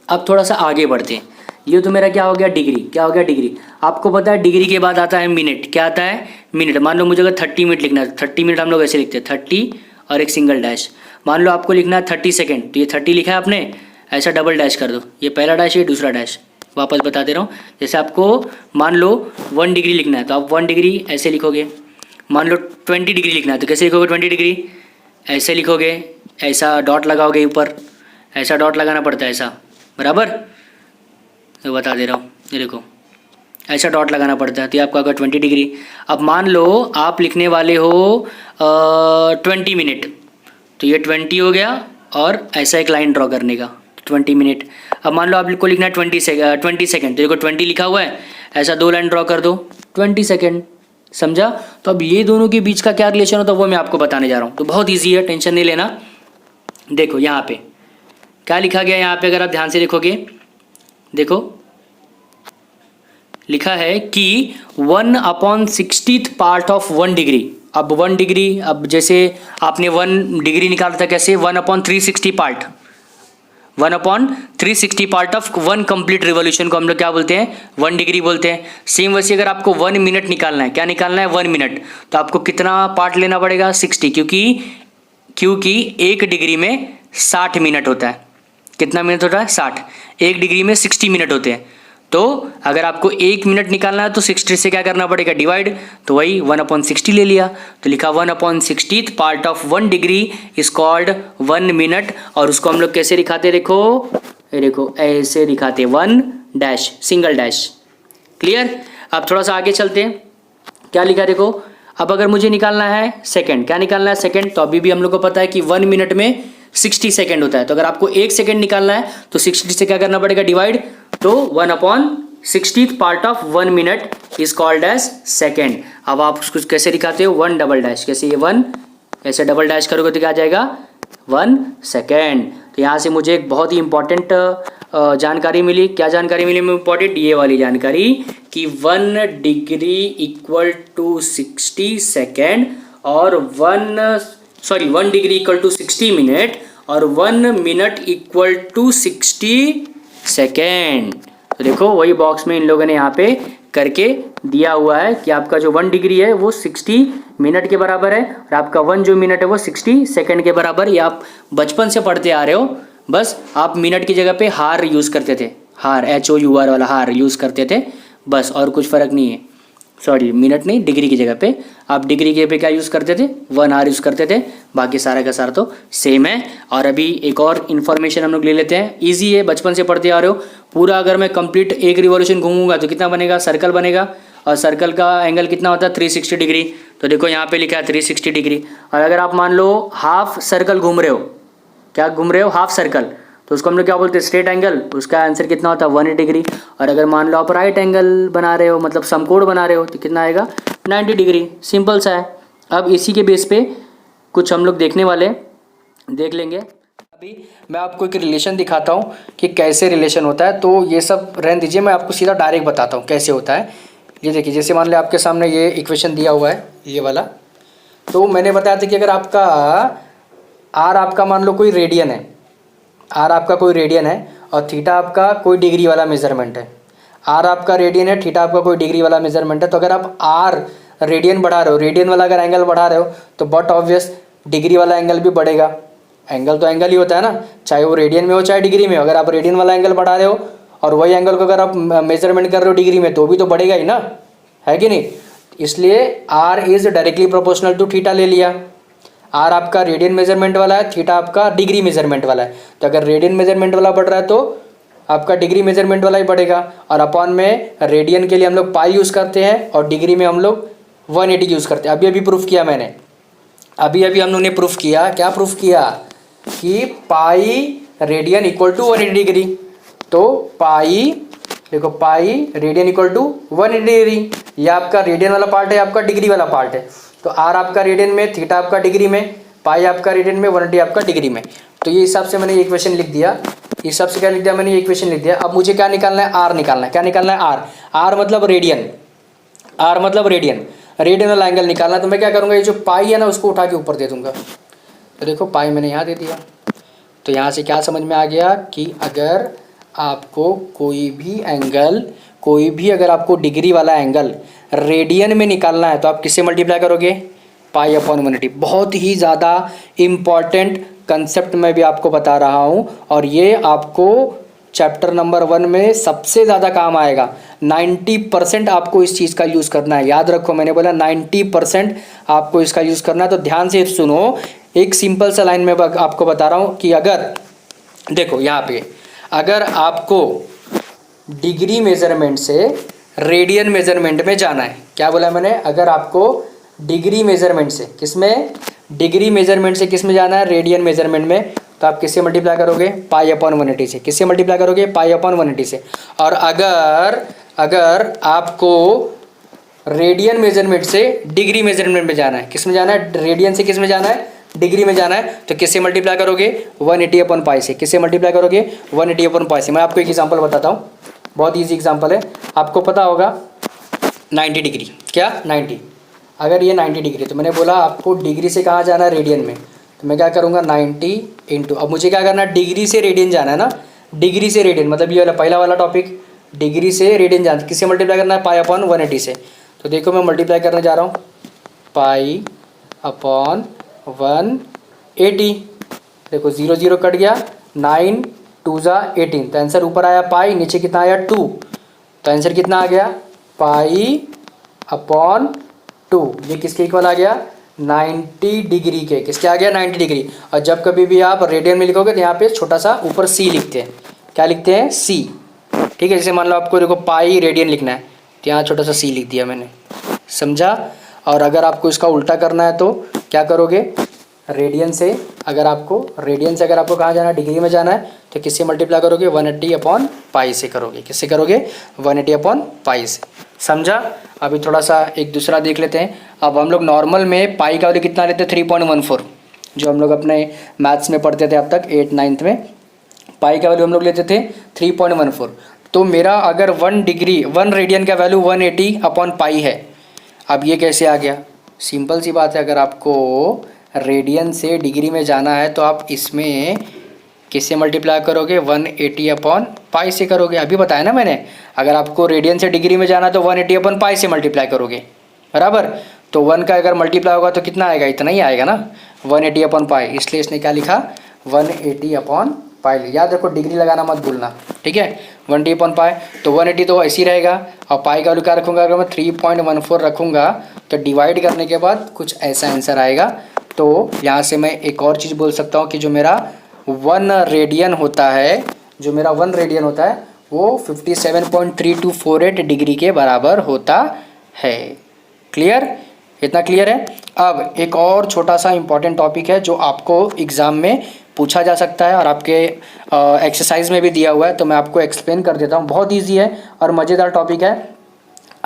अब थोड़ा सा आगे बढ़ते हैं। ये तो मेरा क्या हो गया? डिग्री। क्या हो गया? डिग्री। आपको पता है डिग्री के बाद आता है मिनट। क्या आता है? मिनट। मान लो मुझे अगर 30 मिनट लिखना है, 30 मिनट हम लोग ऐसे लिखते हैं, 30 और एक सिंगल डैश। मान लो आपको लिखना है 30 सेकेंड, तो ये 30 लिखा है आपने, ऐसा डबल डैश कर दो। ये पहला डैश, ये दूसरा डैश। वापस बता दे रहा हूँ, जैसे आपको मान लो 1 डिग्री लिखना है तो आप 1 डिग्री ऐसे लिखोगे। मान लो 20 डिग्री लिखना है तो कैसे लिखोगे? 20 डिग्री ऐसे लिखोगे, ऐसा डॉट लगाओगे ऊपर, ऐसा डॉट लगाना पड़ता है, ऐसा, बराबर। तो बता दे रहा हूँ, ये देखो ऐसा डॉट लगाना पड़ता है, तो ये आपका होगा 20 डिग्री। अब मान लो आप लिखने वाले हो 20 मिनट, तो ये 20 हो गया और ऐसा एक लाइन ड्रॉ करने का 20 मिनट। अब मान लो आपको लिखना है 20 सेकेंड, तो देखो 20 लिखा हुआ है, ऐसा 2 लाइन ड्रॉ कर दो, 20 सेकेंड। समझा? तो अब ये दोनों के बीच का क्या रिलेशन होता है वो मैं आपको बताने जा रहा हूँ। तो बहुत ईजी है, टेंशन नहीं लेना। देखो यहाँ पे क्या लिखा गया, यहाँ पे अगर आप ध्यान से देखोगे, देखो लिखा है कि 1/60th पार्ट ऑफ 1 डिग्री। अब 1 डिग्री, अब जैसे आपने 1 डिग्री निकाला था, कैसे? 1/360 part, 1/360 part of 1 complete revolution को हम लोग क्या बोलते हैं? 1 डिग्री बोलते हैं। सेम वैसे अगर आपको 1 मिनट निकालना है, क्या निकालना है? 1 मिनट, तो आपको कितना पार्ट लेना पड़ेगा? 60, क्योंकि 1 डिग्री में 60 मिनट होता है। कितना मिनट होता है? 60। 1 डिग्री में 60 मिनट होते हैं। तो अगर आपको 1 मिनट निकालना है तो 60 से क्या करना पड़ेगा? डिवाइड। तो वही 1/60 ले लिया, तो लिखा 1/60th part of 1 degree is called 1 minute. और उसको हम लोग कैसे दिखाते? देखो देखो ऐसे दिखाते, 1 डैश, सिंगल डैश। क्लियर? अब थोड़ा सा आगे चलते हैं। क्या लिखा देखो, अब अगर मुझे निकालना है सेकंड, क्या निकालना है? सेकंड। तो अभी भी हम लोग को पता है कि 1 मिनट में 60 सेकंड होता है। तो अगर आपको 1 सेकंड निकालना है तो 60 से क्या करना पड़ेगा? डिवाइड। तो 1/60th part of 1 minute is called as second. अब आप उसको कैसे दिखाते हो? 1 डबल डैश। कैसे? ये 1 ऐसे डबल डैश करोगे तो क्या आ जाएगा? 1 सेकेंड। तो यहाँ से मुझे एक बहुत ही इंपॉर्टेंट जानकारी मिली। क्या जानकारी मिली इंपॉर्टेंट? ये वाली जानकारी कि 1 डिग्री इक्वल टू 60 सेकेंड और 1 डिग्री इक्वल टू 60 मिनट और 1 मिनट इक्वल टू 60 सेकेंड। तो देखो वही बॉक्स में इन लोगों ने यहाँ पे करके दिया हुआ है कि आपका जो 1 डिग्री है वो 60 मिनट के बराबर है और आपका 1 जो मिनट है वो 60 सेकेंड के बराबर। ये आप बचपन से पढ़ते आ रहे हो, बस आप मिनट की जगह पे हार यूज़ करते थे, हार, HOUR वाला हार यूज़ करते थे बस, और कुछ फ़र्क नहीं है। सॉरी, मिनट नहीं, डिग्री की जगह पे आप डिग्री के पे क्या यूज़ करते थे? 1 आवर यूज़ करते थे। बाकी सारा का सारा तो सेम है। और अभी एक और इन्फॉर्मेशन हम लोग ले लेते हैं, इजी है, बचपन से पढ़ते आ रहे हो। पूरा अगर मैं कंप्लीट 1 रिवॉल्यूशन घूमूंगा तो कितना बनेगा? सर्कल बनेगा। और सर्कल का एंगल कितना होता है 360 डिग्री। तो देखो यहाँ पे लिखा है 360 डिग्री। और अगर आप मान लो हाफ सर्कल घूम रहे हो, क्या घूम रहे हो, हाफ सर्कल, तो उसको हम लोग क्या बोलते हैं, स्ट्रेट एंगल। उसका आंसर कितना होता है 180 डिग्री। और अगर मान लो आप राइट एंगल बना रहे हो, मतलब समकोण बना रहे हो, तो कितना आएगा 90 डिग्री। सिंपल सा है। अब इसी के बेस पे कुछ हम लोग देखने वाले देख लेंगे। अभी मैं आपको एक रिलेशन दिखाता हूँ कि कैसे रिलेशन होता है। तो ये सब रहने दीजिए, मैं आपको सीधा डायरेक्ट बताता हूँ कैसे होता है। ये देखिए, जैसे मान लिया आपके सामने ये इक्वेशन दिया हुआ है, ये वाला। तो मैंने बताया था कि अगर आपका आर आपका मान लो कोई रेडियन है, आर आपका कोई रेडियन है और थीटा आपका कोई डिग्री वाला मेजरमेंट है। आर आपका रेडियन है, थीटा आपका कोई डिग्री वाला मेजरमेंट है। तो अगर आप आर रेडियन बढ़ा रहे हो, रेडियन वाला अगर एंगल बढ़ा रहे हो, तो बट ऑब्वियस डिग्री वाला एंगल भी बढ़ेगा। एंगल तो एंगल ही होता है ना, चाहे वो रेडियन में हो चाहे डिग्री में हो। अगर आप रेडियन वाला एंगल बढ़ा रहे हो और वही एंगल को अगर आप मेजरमेंट कर रहे हो डिग्री में, तो भी तो बढ़ेगा ही ना, है कि नहीं। इसलिए r is directly proportional to theta ले लिया। आर आपका रेडियन मेजरमेंट वाला है, थीटा आपका डिग्री मेजरमेंट वाला है। तो अगर रेडियन मेजरमेंट वाला बढ़ रहा है तो आपका डिग्री मेजरमेंट वाला ही बढ़ेगा। और अपॉन में रेडियन के लिए हम लोग पाई यूज़ करते हैं और डिग्री में हम लोग 180 यूज़ करते हैं। अभी अभी प्रूफ किया मैंने, अभी अभी हम लोग ने प्रूफ किया। क्या प्रूफ किया कि pi radian equal to 180 degree. तो पाई देखो, pi radian equal to 180 degree. ये आपका रेडियन वाला पार्ट है, आपका डिग्री वाला पार्ट है। तो आर आपका रेडियन में, थीटा आपका डिग्री में, पाई आपका रेडियन में, 180 आपका डिग्री में। तो ये हिसाब से मैंने ये इक्वेशन लिख दिया। इस हिसाब से क्या लिख दिया मैंने, ये इक्वेशन लिख दिया। अब मुझे क्या निकालना है, आर निकालना है। क्या निकालना है, आर। आर मतलब रेडियन, आर मतलब रेडियन, रेडियन वाला एंगल निकालना है। तो मैं क्या करूँगा, ये जो पाई है ना उसको उठा के ऊपर दे दूंगा। तो देखो पाई मैंने यहाँ दे दिया। तो यहाँ से क्या समझ में आ गया कि अगर आपको कोई भी एंगल, कोई भी अगर आपको डिग्री वाला एंगल रेडियन में निकालना है तो आप किससे मल्टीप्लाई करोगे, पाई अपॉन 180। बहुत ही ज़्यादा इम्पॉर्टेंट कंसेप्ट मैं भी आपको बता रहा हूँ और ये आपको चैप्टर नंबर 1 में सबसे ज़्यादा काम आएगा। 90% आपको इस चीज़ का यूज़ करना है। याद रखो, मैंने बोला 90% आपको इसका यूज़ करना है। तो ध्यान से सुनो, एक सिंपल सा लाइन में आपको बता रहा हूँ कि अगर देखो यहाँ पे, अगर आपको डिग्री मेजरमेंट से रेडियन मेजरमेंट में जाना है, क्या बोला मैंने, अगर आपको डिग्री मेजरमेंट से, किसमें, डिग्री मेजरमेंट से किस में जाना है, रेडियन मेजरमेंट में, तो आप किससे मल्टीप्लाई करोगे, पाई अपॉन 180 से। किससे मल्टीप्लाई करोगे, पाई अपॉन 180 से। और अगर आपको रेडियन मेजरमेंट से डिग्री मेजरमेंट में जाना है, किस में जाना है, रेडियन से किस में जाना है, डिग्री में जाना है, तो किससे मल्टीप्लाई करोगे, 180 अपॉन पाई से। किससे मल्टीप्लाई करोगे, 180 अपॉन पाई से। मैं आपको एक एग्जांपल बताता हूँ, बहुत ईजी एग्जांपल है। आपको पता होगा 90 डिग्री, क्या 90, अगर ये 90 डिग्री, तो मैंने बोला आपको डिग्री से कहाँ जाना है, रेडियन में। तो मैं क्या करूँगा 90 इंटू, अब मुझे क्या करना है, डिग्री से रेडियन जाना है ना, डिग्री से रेडियन, मतलब ये वाला पहला वाला टॉपिक, डिग्री से रेडियन जाना, किससे मल्टीप्लाई करना है, पाई अपॉन 180 से। तो देखो मैं मल्टीप्लाई करने जा रहा हूँ, पाई अपॉन 180। देखो 0 0 कट गया, 9 2 ज़ा 18। तो आंसर ऊपर आया पाई, नीचे कितना आया 2। तो आंसर कितना आ गया, पाई अपॉन 2। ये किसके इक्वल आ गया, 90 डिग्री के। किसके आ गया, 90 डिग्री। और जब कभी भी आप रेडियन में लिखोगे तो यहाँ पे छोटा सा ऊपर सी लिखते हैं। क्या लिखते हैं, सी। ठीक है, जैसे मान लो आपको देखो पाई रेडियन लिखना है, तो यहाँ छोटा सा सी लिख दिया मैंने, समझा। और अगर आपको इसका उल्टा करना है तो क्या करोगे, रेडियन से अगर आपको कहाँ जाना है, डिग्री में जाना है, तो किससे मल्टीप्लाई करोगे, 180 अपॉन पाई से करोगे। किससे करोगे, 180 अपॉन पाई से, समझा। अभी थोड़ा सा एक दूसरा देख लेते हैं। अब हम लोग नॉर्मल में पाई का वैल्यू कितना लेते हैं, 3.14, जो हम लोग अपने मैथ्स में पढ़ते थे अब तक 8 9th में। पाई का वैल्यू हम लोग लेते थे 3.14। तो मेरा अगर 1 रेडियन का वैल्यू 180 अपॉन पाई है। अब ये कैसे आ गया, सिंपल सी बात है, अगर आपको रेडियन से डिग्री में जाना है तो आप इसमें किससे मल्टीप्लाई करोगे, 180 अपॉन पाई से करोगे। अभी बताया ना मैंने, अगर आपको रेडियन से डिग्री में जाना तो 180 अपॉन पाई से मल्टीप्लाई करोगे, बराबर। तो 1 का अगर मल्टीप्लाई होगा तो कितना आएगा, इतना ही आएगा ना, 180 अपॉन पाई। इसलिए इसने क्या लिखा, 180 अपॉन पाई। याद रखो डिग्री लगाना मत भूलना, ठीक है। 180 अपॉन पाई, तो 180 तो ऐसे ही रहेगा। और पाई का वैल्यू क्या रखूँगा, अगर मैं 3.14 रखूँगा तो डिवाइड करने के बाद कुछ ऐसा आंसर आएगा। तो यहाँ से मैं एक और चीज़ बोल सकता हूँ कि जो मेरा 1 रेडियन होता है, वो 57.3248 डिग्री के बराबर होता है। क्लियर, इतना क्लियर है। अब एक और छोटा सा इम्पॉर्टेंट टॉपिक है जो आपको एग्ज़ाम में पूछा जा सकता है और आपके एक्सरसाइज में भी दिया हुआ है, तो मैं आपको एक्सप्लेन कर देता हूँ। बहुत ईजी है और मज़ेदार टॉपिक है।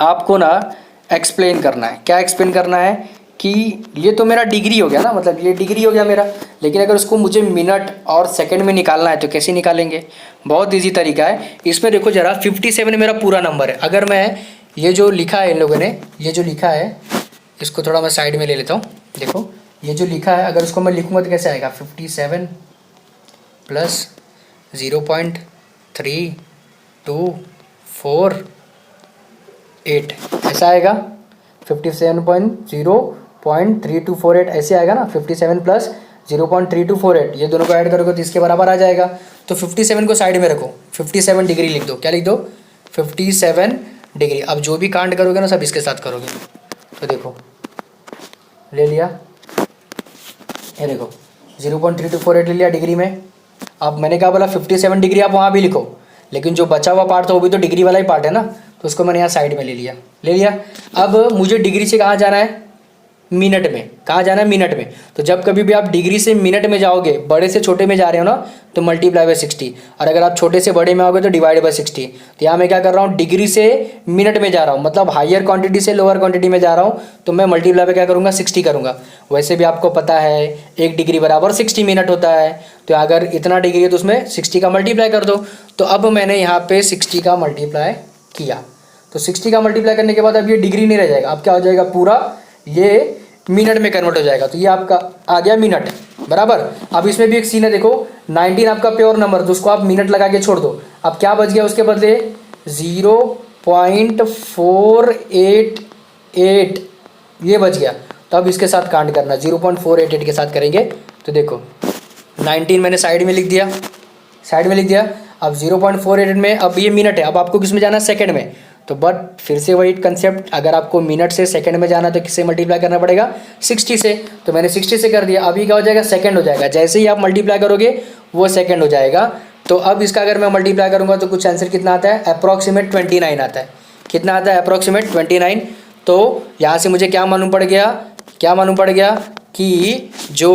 आपको ना एक्सप्लेन करना है। क्या एक्सप्लेन करना है कि ये तो मेरा डिग्री हो गया ना, मतलब ये डिग्री हो गया मेरा, लेकिन अगर उसको मुझे मिनट और सेकंड में निकालना है तो कैसे निकालेंगे। बहुत इजी तरीका है। इसमें देखो ज़रा 57 मेरा पूरा नंबर है। अगर मैं ये जो लिखा है इन लोगों ने, ये जो लिखा है इसको थोड़ा मैं साइड में ले लेता हूँ। देखो ये जो लिखा है अगर उसको मैं लिखूँगा तो कैसे आएगा, 57 प्लस 0.3248 ऐसा आएगा। 57.0.3248 ऐसे आएगा ना। 57 प्लस 0.3248 ये दोनों को ऐड करोगे तो इसके बराबर आ जाएगा। तो 57 को साइड में रखो, 57 डिग्री लिख दो। क्या लिख दो, 57 डिग्री। अब जो भी कांड करोगे ना सब इसके साथ करोगे। तो देखो ले लिया, ये देखो 0.3248 ले लिया डिग्री में। अब मैंने कहा बोला 57 डिग्री आप वहाँ भी लिखो, लेकिन जो बचा हुआ पार्ट था वो भी तो डिग्री वाला ही पार्ट है ना, तो उसको मैंने यहाँ साइड में ले लिया। अब मुझे डिग्री से कहाँ जाना है, मिनट में। कहाँ जाना है, मिनट में। तो जब कभी भी आप डिग्री से मिनट में जाओगे, बड़े से छोटे में जा रहे हो ना, तो मल्टीप्लाई बाय 60, और अगर आप छोटे से बड़े में आओगे तो डिवाइड बाय 60। तो यहाँ मैं क्या कर रहा हूँ, डिग्री से मिनट में जा रहा हूँ, मतलब हायर क्वांटिटी से लोअर क्वांटिटी में जा रहा हूँ, तो मैं मल्टीप्लाई पे क्या करूँगा, 60 करूँगा। वैसे भी आपको पता है 1 डिग्री बराबर 60 मिनट होता है, तो अगर इतना डिग्री है तो उसमें 60 का मल्टीप्लाई कर दो। तो अब मैंने यहाँ पे 60 का मल्टीप्लाई किया, तो 60 का मल्टीप्लाई करने के बाद अब ये डिग्री नहीं रह जाएगा, अब क्या हो जाएगा, पूरा ये मिनट में कन्वर्ट हो जाएगा। तो ये आपका आ गया मिनट बराबर। अब इसमें भी एक सीन है, देखो 19 आपका प्योर नंबर, तो उसको आप मिनट लगा के छोड़ दो। अब क्या बच गया उसके बदले, 0.488 ये बच गया। तो अब इसके साथ कांड करना, 0.488 के साथ करेंगे। तो देखो 19 मैंने साइड में लिख दिया, अब 0.488 में, अब ये मिनट है, अब आपको किस में जाना है, सेकंड में। तो बट फिर से वही कंसेप्ट, अगर आपको मिनट से सेकंड में जाना है तो किससे मल्टीप्लाई करना पड़ेगा, 60 से। तो मैंने 60 से कर दिया। अभी क्या हो जाएगा, सेकंड हो जाएगा। जैसे ही आप मल्टीप्लाई करोगे वो सेकंड हो जाएगा। तो अब इसका अगर मैं मल्टीप्लाई करूँगा तो कुछ आंसर कितना आता है, अप्रॉक्सीमेट 29 आता है। कितना आता है, अप्रॉक्सीमेट 29। तो यहाँ से मुझे क्या मालूम पड़ गया, कि जो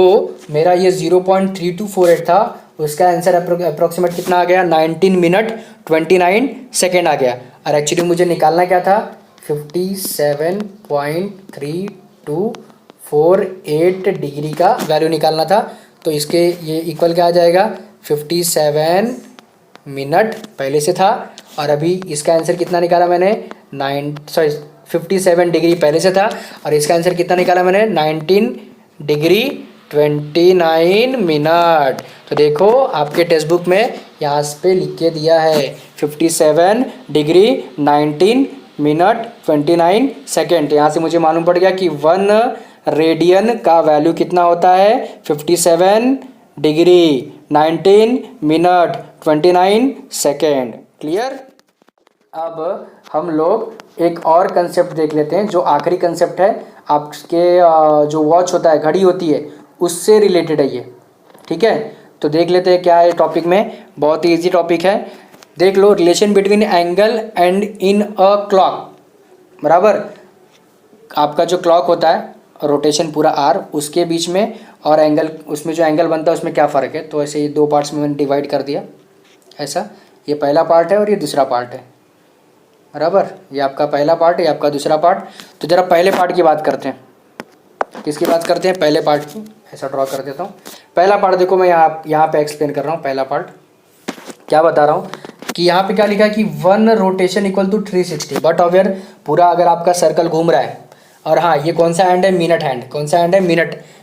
मेरा ये 0.3248 था उसका आंसर अप्रॉक्सीमेट कितना आ गया, 19 मिनट 29 सेकेंड आ गया। और एक्चुअली मुझे निकालना क्या था, 57.3248 डिग्री का वैल्यू निकालना था। तो इसके ये इक्वल क्या आ जाएगा, 57 मिनट पहले से था, और अभी इसका आंसर कितना निकाला मैंने, 57 डिग्री पहले से था, और इसका आंसर कितना निकाला मैंने, 19 डिग्री 29 मिनट। तो देखो आपके टेक्स्ट बुक में यहाँ पे लिख के दिया है 57 डिग्री 19 मिनट 29 सेकेंड। यहाँ से मुझे मालूम पड़ गया कि 1 रेडियन का वैल्यू कितना होता है, 57 डिग्री 19 मिनट 29 सेकेंड। क्लियर। अब हम लोग एक और कंसेप्ट देख लेते हैं, जो आखिरी कंसेप्ट है आपके जो वॉच होता है, घड़ी होती है, उससे रिलेटेड है ये। ठीक है, तो देख लेते हैं क्या है टॉपिक में। बहुत ही ईजी टॉपिक है, देख लो। Relation between angle and in a clock, बराबर। आपका जो क्लॉक होता है, रोटेशन पूरा आर, उसके बीच में और एंगल, उसमें जो एंगल बनता है उसमें क्या फ़र्क है। तो ऐसे ये 2 पार्ट्स में मैंने डिवाइड कर दिया ऐसा। ये पहला पार्ट है और ये दूसरा पार्ट है, बराबर। ये आपका पहला पार्ट है, ये आपका दूसरा पार्ट। तो ज़रा पहले पार्ट की बात करते हैं। किसकी बात करते हैं, पहले पार्ट की। ऐसा ड्रॉ कर देता हूँ। पहला पार्ट देखो, मैं यहाँ पे एक्सप्लेन कर रहा हूँ। पहला पार्ट क्या बता रहा हूँ कि यहाँ पे क्या लिखा है कि 1 रोटेशन इक्वल टू 360। बट अगर पूरा अगर आपका सर्कल घूम रहा है, और हाँ ये कौन सा हैंड है, मिनट हैंड। कौन सा हैंड है,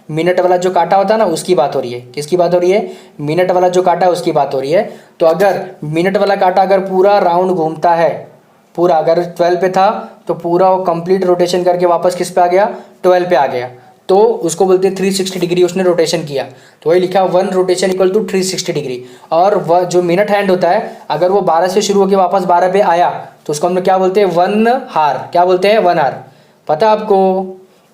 मिनट वाला जो काटा होता है ना, उसकी बात हो रही है। किसकी बात हो रही है, मिनट वाला जो काटा है उसकी बात हो रही है। तो अगर मिनट वाला काटा अगर पूरा राउंड घूमता है, पूरा अगर 12 पे था तो पूरा वो कंप्लीट रोटेशन करके वापस किस पे आ गया, 12 पे आ गया, तो उसको बोलते हैं 360 डिग्री उसने रोटेशन किया। तो वही लिखा 1 रोटेशन इक्वल टू 360 डिग्री। और वह जो मिनट हैंड होता है, अगर वो 12 से शुरू होकर वापस 12 पे आया तो उसको हम लोग क्या बोलते हैं, 1 हार। क्या बोलते हैं, 1 हार। पता आपको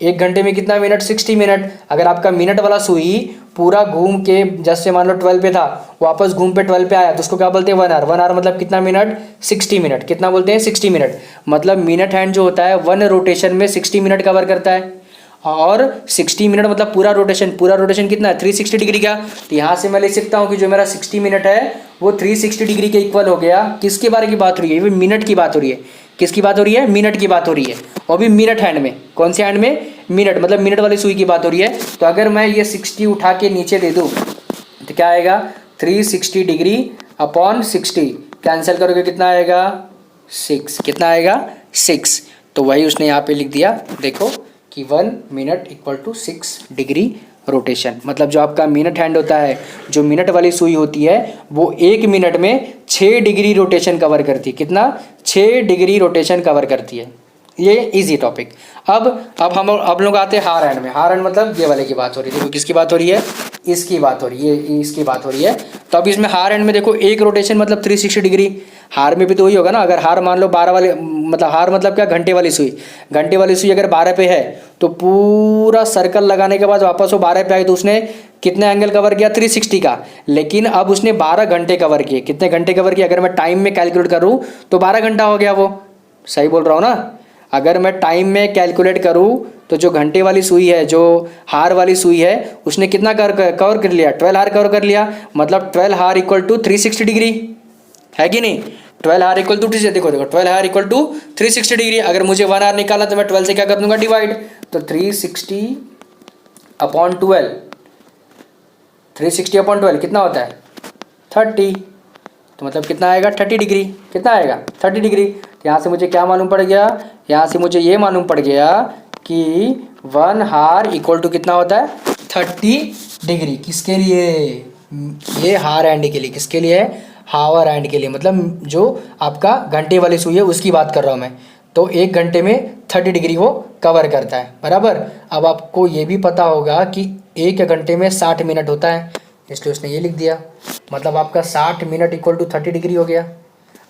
1 घंटे में कितना मिनट, 60 मिनट। अगर आपका मिनट वाला सुई पूरा घूम के जैसे मान लो 12 पे था, वापस घूम पे 12 पे आया, तो उसको क्या बोलते हैं, 1 आवर। 1 आवर मतलब कितना मिनट, 60 मिनट। कितना बोलते हैं, 60 मिनट। मतलब मिनट हैंड जो होता है 1 रोटेशन में 60 मिनट कवर करता है। और 60 मिनट मतलब पूरा रोटेशन कितना है, 360 डिग्री का। तो यहाँ से मैं लिख सकता हूँ कि जो मेरा 60 मिनट है वो 360 डिग्री के इक्वल हो गया। किसके बारे की बात हो रही है, ये मिनट की बात हो रही है। किसकी बात हो रही है, मिनट की बात हो रही है। और भी मिनट हैंड में, कौन से हैंड में, मिनट, मतलब मिनट वाली सुई की बात हो रही है। तो अगर मैं ये 60 उठा के नीचे दे दूँ तो क्या आएगा, 360 डिग्री अपॉन 60, कैंसिल करोगे कितना आएगा, 6। कितना आएगा, 6। तो वही उसने यहाँ पे लिख दिया, देखो कि 1 minute equal to 6 degree rotation. मतलब जो आपका मिनट हैंड होता है, जो मिनट वाली सुई होती है, वो 1 मिनट में 6 डिग्री रोटेशन कवर करती है। कितना, 6 डिग्री रोटेशन कवर करती है। ये इजी टॉपिक। अब लोग आते हैं हार हैंड में। हार हैंड मतलब ये वाले की बात हो रही है। देखो किसकी बात हो रही है, इसकी बात हो रही है, इसकी बात हो रही है। तो अब इसमें हार हैंड में देखो एक रोटेशन मतलब 360 डिग्री। हार में भी तो वही होगा ना। अगर हार मान लो 12 वाले, मतलब हार मतलब क्या, घंटे वाली सुई। घंटे वाली सुई अगर 12 पे है तो पूरा सर्कल लगाने के बाद वापस वो 12 पे आई तो उसने कितने एंगल कवर किया, 360 का। लेकिन अब उसने 12 घंटे कवर किए। कितने घंटे कवर किए, अगर मैं टाइम में कैलकुलेट करूँ तो 12 घंटा हो गया। वो सही बोल रहा हूँ ना। अगर मैं टाइम में कैलकुलेट करूँ तो जो घंटे वाली सुई है, जो हार वाली सुई है, उसने कितना कवर कर लिया, 12 हार कवर कर लिया। मतलब 12 हार इक्वल टू 360 डिग्री, है कि नहीं। 12 हार इक्वल टू, देखो 12 हार इक्वल टू 360 डिग्री। अगर मुझे 1 हार निकालना तो मैं 12 से क्या कर दूंगा, डिवाइड। तो 360 अपॉन 12, 360 अपॉन 12 कितना होता है, 30। तो मतलब कितना आएगा, 30 डिग्री। कितना आएगा, 30 डिग्री। यहाँ से मुझे क्या मालूम पड़ गया, यहाँ से मुझे ये मालूम पड़ गया कि 1 हार इक्वल टू कितना होता है, 30 डिग्री। किसके लिए, ये हार एंड के लिए। किसके लिए, हावर एंड के लिए। मतलब जो आपका घंटे वाली सुई है उसकी बात कर रहा हूँ मैं। तो 1 घंटे में 30 डिग्री वो कवर करता है, बराबर। अब आपको ये भी पता होगा कि 1 घंटे में 60 मिनट होता है, इसलिए उसने ये लिख दिया। मतलब आपका 60 मिनट इक्वल टू 30 डिग्री हो गया।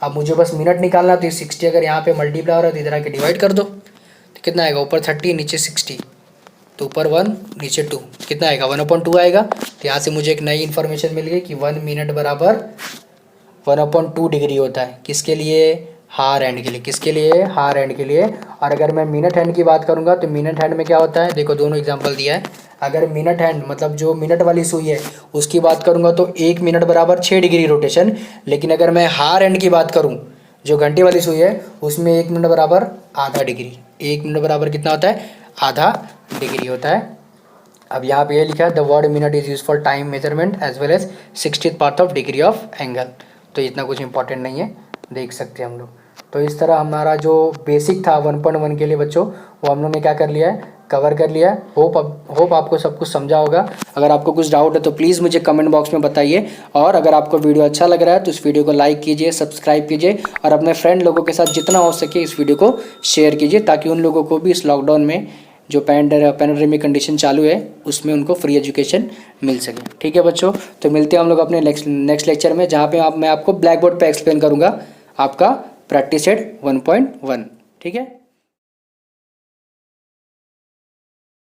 अब मुझे बस मिनट निकालना, तो ये 60 अगर यहाँ पे मल्टीप्लाई हो रहा है तो इधर आके डिवाइड कर दो। तो कितना आएगा, ऊपर 30 नीचे 60, तो ऊपर 1 नीचे 2, कितना आएगा, 1/2 आएगा। तो यहाँ से मुझे एक नई इन्फॉर्मेशन मिल गई कि 1 मिनट बराबर 1/2 डिग्री होता है। किसके लिए, हार एंड के लिए। किसके लिए, हार एंड के लिए। और अगर मैं मिनट हैंड की बात करूँगा तो मिनट हैंड में क्या होता है, देखो दोनों एग्जांपल दिया है। अगर मिनट हैंड मतलब जो मिनट वाली सुई है उसकी बात करूँगा तो 1 मिनट बराबर 6 डिग्री रोटेशन। लेकिन अगर मैं हार एंड की बात करूँ, जो घंटे वाली सुई है, उसमें 1 मिनट बराबर आधा डिग्री। 1 मिनट बराबर कितना होता है, आधा डिग्री होता है। अब यहाँ पे ये लिखा है, the word minute is use for time measurement as well as 60th part of degree of angle. तो इतना कुछ इंपॉर्टेंट नहीं है, देख सकते हैं हम लोग। तो इस तरह हमारा जो बेसिक था 1.1 के लिए बच्चों, वो हम लोग ने क्या कर लिया है, कवर कर लिया है। होप आपको सब कुछ समझा होगा। अगर आपको कुछ डाउट है तो प्लीज़ मुझे कमेंट बॉक्स में बताइए। और अगर आपको वीडियो अच्छा लग रहा है तो इस वीडियो को लाइक कीजिए, सब्सक्राइब कीजिए और अपने फ्रेंड लोगों के साथ जितना हो सके इस वीडियो को शेयर कीजिए, ताकि उन लोगों को भी इस लॉकडाउन में जो पैंडेमिक कंडीशन चालू है उसमें उनको फ्री एजुकेशन मिल सके। ठीक है बच्चों, तो मिलते हैं हम लोग अपने नेक्स्ट लेक्चर में, जहाँ पे मैं आपको ब्लैक बोर्ड पे एक्सप्लेन करूँगा आपका प्रैक्टिस सेट 1.1। ठीक है।